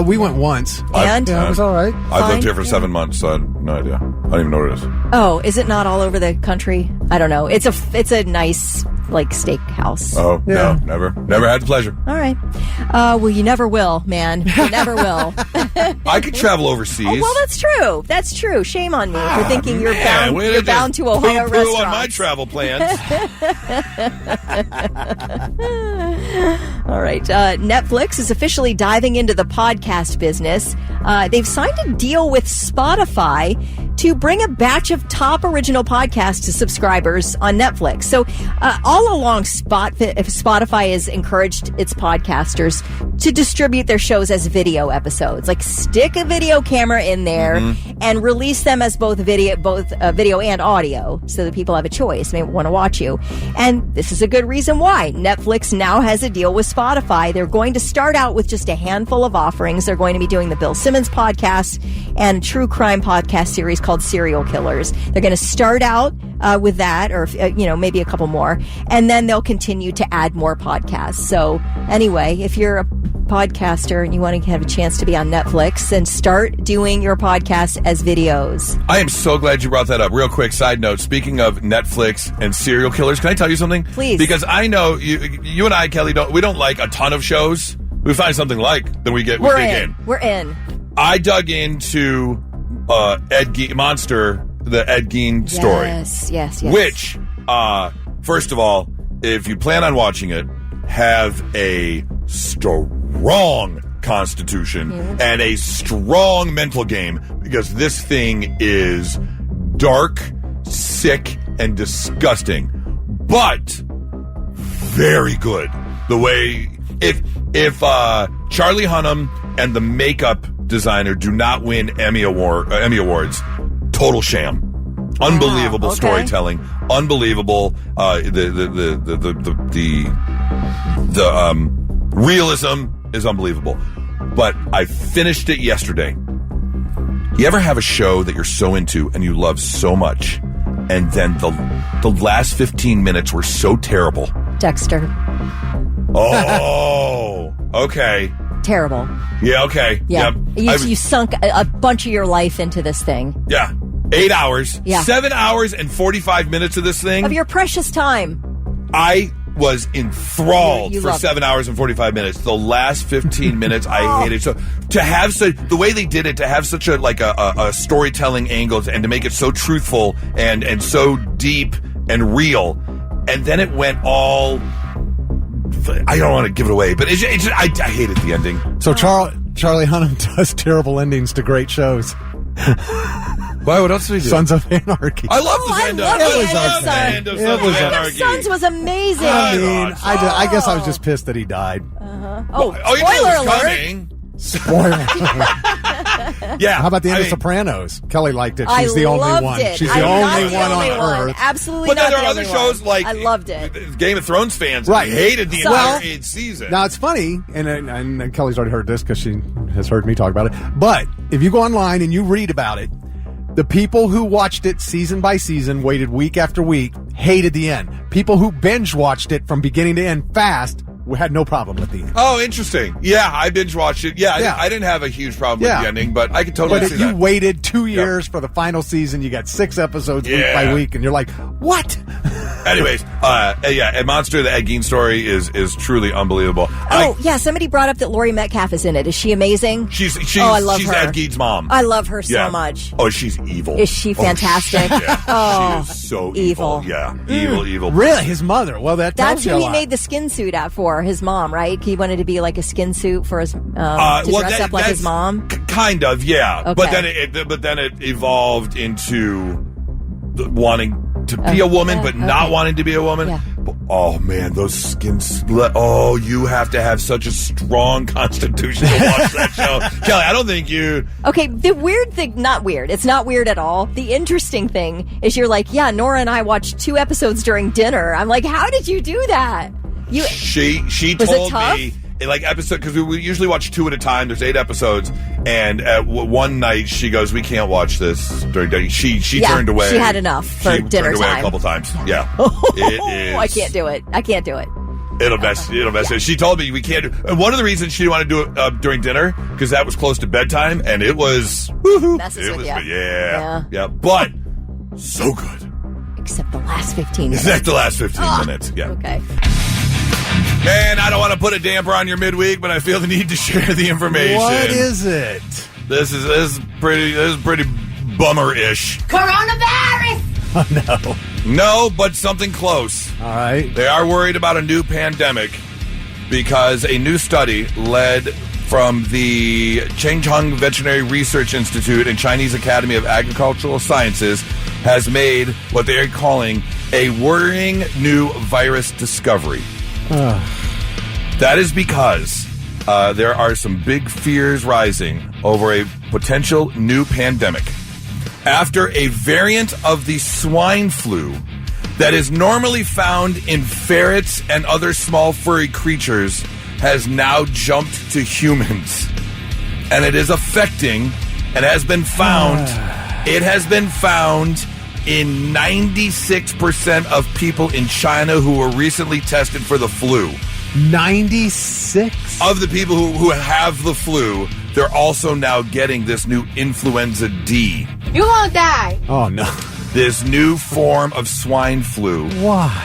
We went once. And? Yeah, it was all right. I've lived here for 7 months, so I have no idea. I don't even know what it is. Oh, is it not all over the country? I don't know. It's a nice, like, steakhouse. Oh, no, never. Never had the pleasure. All right. Well, you never will, man. You never will. I could travel overseas. Oh, well, that's true. That's true. Shame on me for thinking you're bound to Ohio poo-poo restaurants. on my travel plans. All right. Netflix is officially diving into the podcast business. They've signed a deal with Spotify to bring a batch of top original podcasts to subscribers on Netflix. So all along, Spotify has encouraged its podcasters to distribute their shows as video episodes. Like, stick a video camera in there and release them as both video and audio, so that people have a choice. They want to watch you. And this is a good reason why. Netflix now has a deal with Spotify. They're going to start out with just a handful of offerings. They're going to be doing the Bill Simmons podcast and a true crime podcast series called Serial Killers. They're going to start out with that, or maybe a couple more, and then they'll continue to add more podcasts. So anyway, if you're a podcaster and you want to have a chance to be on Netflix, then start doing your podcast as videos. I am so glad you brought that up. Real quick side note, speaking of Netflix and serial killers, can I tell you something? Please. Because I know you and I, Kelly, we don't like a ton of shows. We find something then we dig in. We're in. I dug into Ed Gein Monster, the Ed Gein story. Yes. Which, first of all, if you plan on watching it, have a strong constitution and a strong mental game, because this thing is dark, sick, and disgusting, but very good. The way if Charlie Hunnam and the makeup designer do not win Emmy awards, total sham. Unbelievable storytelling. Unbelievable. The realism is unbelievable. But I finished it yesterday. You ever have a show that you're so into and you love so much, and then the last 15 minutes were so terrible? Dexter. Oh, okay. Terrible. Yeah, okay. Yeah. Yep. You sunk a bunch of your life into this thing. Yeah. 8 hours. Yeah. 7 hours and 45 minutes of this thing. Of your precious time. I was enthralled You for 7 hours and 45 minutes. The last 15 minutes, I hated. So to have the way they did it, to have such a storytelling angle, and to make it so truthful and so deep and real, and then it went all. I don't want to give it away, but I hated the ending. So Charlie Hunnam does terrible endings to great shows. Why? What else did he do? Sons of Anarchy. I love the end of Sons of Anarchy. Sons was amazing. I mean, I guess I was just pissed that he died. Oh, you knew it was coming. Spoiler. Yeah. How about the end of Sopranos? Kelly liked it. She's I the only loved one. it. She's the only one on Earth. Absolutely but not. But there are the other only shows one. like I loved it. Game of Thrones fans hated the entire 8th season. Now it's funny, and Kelly's already heard this because she has heard me talk about it. But if you go online and you read about it, the people who watched it season by season, waited week after week, hated the end. People who binge watched it from beginning to end fast had no problem with the end. Oh, interesting. Yeah, I binge watched it. Yeah. I didn't have a huge problem with the ending, but I could totally see that. But if you waited 2 years for the final season, you got 6 episodes week by week, and you're like, what? Anyways, and Monster, the Ed Gein story is truly unbelievable. Somebody brought up that Laurie Metcalf is in it. Is she amazing? She's I love her. Ed Gein's mom. I love her so much. Oh, she's evil. Is she fantastic? She is so evil. Yeah, evil. Really? His mother? Well, that's who he made the skin suit out for, his mom, right? He wanted to be like a skin suit for his to dress up like his mom. Kind of, yeah. Okay. But then it evolved into wanting to be a woman, but not wanting to be a woman. Yeah. Oh man, those skins! Oh, you have to have such a strong constitution to watch that show, Kelly. I don't think you. Okay, the weird thing, not weird. It's not weird at all. The interesting thing is, you're like, yeah, Nora and I watched 2 episodes during dinner. I'm like, how did you do that? She told me. Like episode, because we usually watch 2 at a time. There's 8 episodes, and one night she goes, "We can't watch this during dinner." She turned away. She had enough for dinner turned away time. a couple times. Yeah, it is. I can't do it. It'll mess it. She told me we can't do. And one of the reasons she didn't want to do it during dinner because that was close to bedtime, and it was. Messes with you. Yeah. But so good. Except the last 15 minutes. Except the last 15 minutes. Yeah. Okay. Man, I don't want to put a damper on your midweek, but I feel the need to share the information. What is it? This is pretty bummer-ish. Coronavirus! Oh, no. No, but something close. All right. They are worried about a new pandemic because a new study led from the Chengcheng Veterinary Research Institute and Chinese Academy of Agricultural Sciences has made what they are calling a worrying new virus discovery. That is because there are some big fears rising over a potential new pandemic after a variant of the swine flu that is normally found in ferrets and other small furry creatures has now jumped to humans. And it is affecting and has been found in 96% of people in China who were recently tested for the flu. 96? Of the people who have the flu, they're also now getting this new influenza D. You won't die. Oh, no. This new form of swine flu,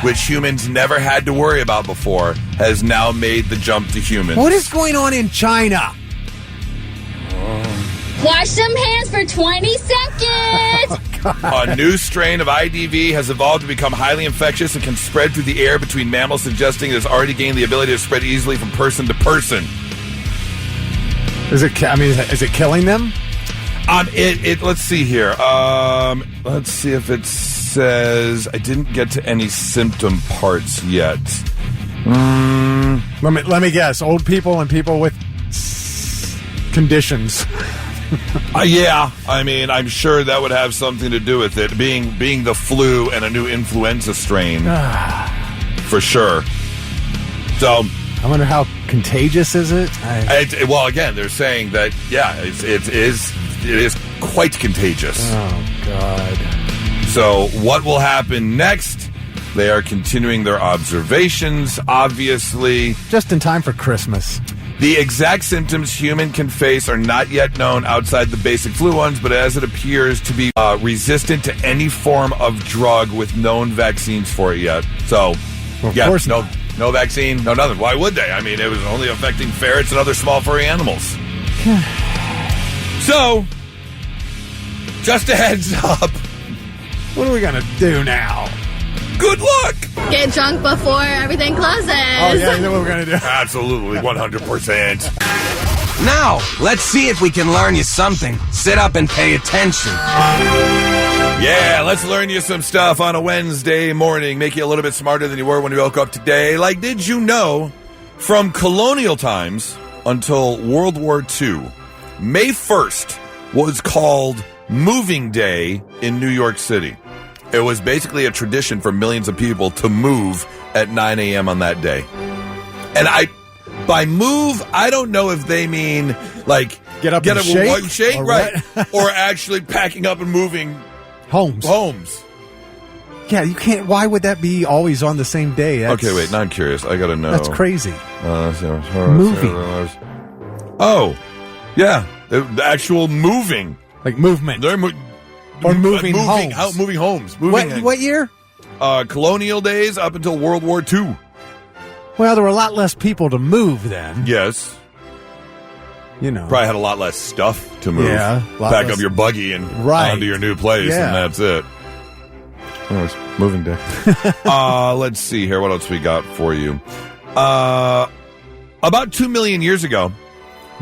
which humans never had to worry about before, has now made the jump to humans. What is going on in China? Wash them hands for 20 seconds. A new strain of IDV has evolved to become highly infectious and can spread through the air between mammals, suggesting it has already gained the ability to spread easily from person to person. Is it killing them? Let's see here. Let's see if it says. I didn't get to any symptom parts yet. Let me guess. Old people and people with conditions. Yeah, I mean, I'm sure that would have something to do with it, being the flu and a new influenza strain, for sure. So, I wonder how contagious is it? Well, again, they're saying that it is quite contagious. Oh God! So, what will happen next? They are continuing their observations, obviously, just in time for Christmas. The exact symptoms human can face are not yet known outside the basic flu ones, but as it appears to be resistant to any form of drug with known vaccines for it yet. So, of course no vaccine, no nothing. Why would they? I mean, it was only affecting ferrets and other small furry animals. So, just a heads up. What are we going to do now? Good luck! Get drunk before everything closes. Oh, yeah, you know what we're going to do. Absolutely, 100%. Now, let's see if we can learn you something. Sit up and pay attention. Yeah, let's learn you some stuff on a Wednesday morning. Make you a little bit smarter than you were when you woke up today. Like, did you know, from colonial times until World War II, May 1st was called Moving Day in New York City. It was basically a tradition for millions of people to move at 9 a.m. on that day. And by move, I don't know if they mean like get up and shake right? Or actually packing up and moving homes. Yeah, you can't. Why would that be always on the same day? Okay, wait. Now I'm curious. I gotta know. That's crazy. Moving. Oh, yeah. The actual moving, like movement. They're moving homes. Moving homes. What year? Colonial days up until World War II. Well, there were a lot less people to move then. Yes. You know. Probably had a lot less stuff to move. Yeah. Pack up your buggy and onto your new place, and that's it. Oh, it's moving day. Let's see here. What else we got for you? About 2 million years ago,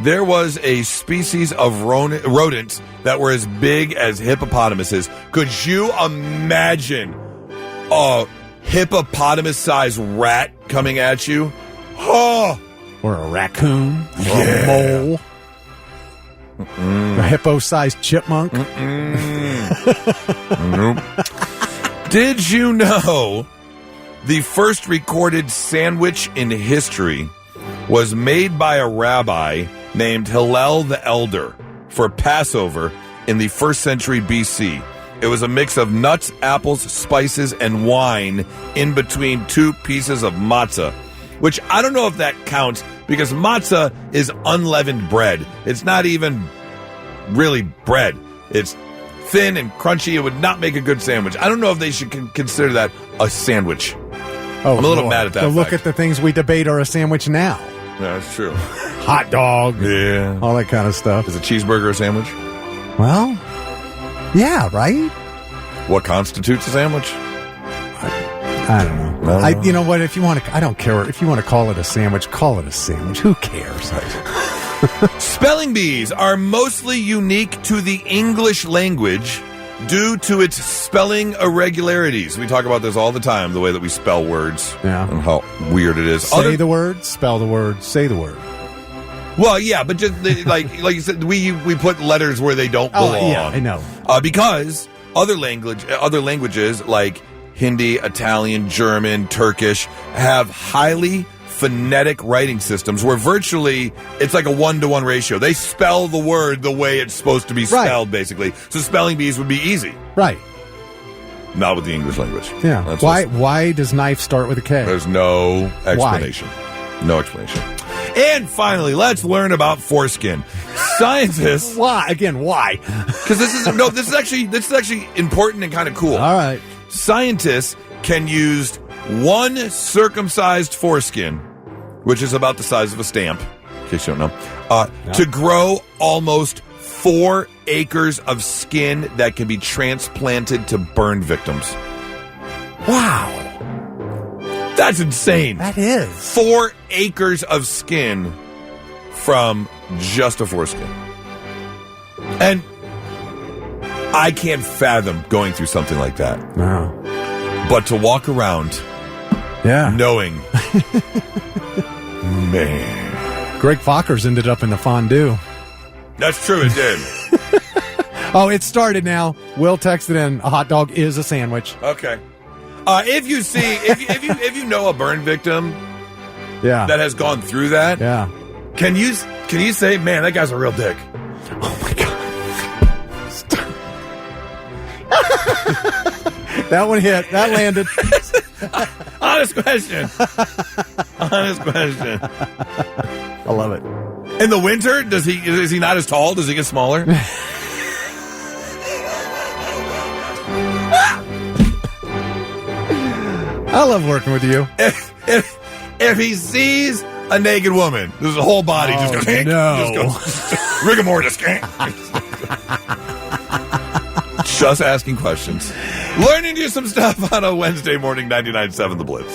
there was a species of rodents that were as big as hippopotamuses. Could you imagine a hippopotamus-sized rat coming at you? Oh! Or a raccoon? Or a mole? A hippo-sized chipmunk? Nope. Did you know the first recorded sandwich in history was made by a rabbi named Hillel the Elder for Passover in the 1st century BC. It was a mix of nuts, apples, spices, and wine in between two pieces of matzah. which I don't know if that counts because matzah is unleavened bread. It's not even really bread. It's thin and crunchy. It would not make a good sandwich. I don't know if they should consider that a sandwich. Oh, I'm a little mad at that. So look at the things we debate are a sandwich now. Yeah, that's true. Hot dog. Yeah. All that kind of stuff. Is a cheeseburger a sandwich? Well, yeah, right? What constitutes a sandwich? I don't know. No. You know what? If you want to, I don't care. If you want to call it a sandwich, call it a sandwich. Who cares? Spelling bees are mostly unique to the English language due to its spelling irregularities. We talk about this all the time, the way that we spell words and how weird it is. Say the word, spell the word, say the word. Well, yeah, but just like you said, we put letters where they don't belong. Oh, yeah, I know. Because other languages like Hindi, Italian, German, Turkish have highly phonetic writing systems where virtually it's like a 1-to-1 ratio. They spell the word the way it's supposed to be spelled, basically. So spelling bees would be easy. Right. Not with the English language. Yeah. That's why does knife start with a K? There's no explanation. Why? No explanation. And finally, let's learn about foreskin. Scientists. Why? Again, why? Because this is actually important and kind of cool. All right. Scientists can use one circumcised foreskin, which is about the size of a stamp, in case you don't know, to grow almost 4 acres of skin that can be transplanted to burn victims. Wow. That's insane. That is. 4 acres of skin from just a foreskin. And I can't fathom going through something like that. No. But to walk around knowing, man. Greg Fockers ended up in the fondue. That's true, it did. Oh, it started now. Will texted in, a hot dog is a sandwich. Okay. If you see, if you know a burn victim that has gone through that, can you say, man, that guy's a real dick? Oh my God. That one hit. That landed. Honest question. Honest question. I love it. In the winter, is he not as tall? Does he get smaller? I love working with you. If he sees a naked woman, there's a whole body just goes, rigor mortis. Just asking questions. Learning to do some stuff on a Wednesday morning, 99.7 The Blitz.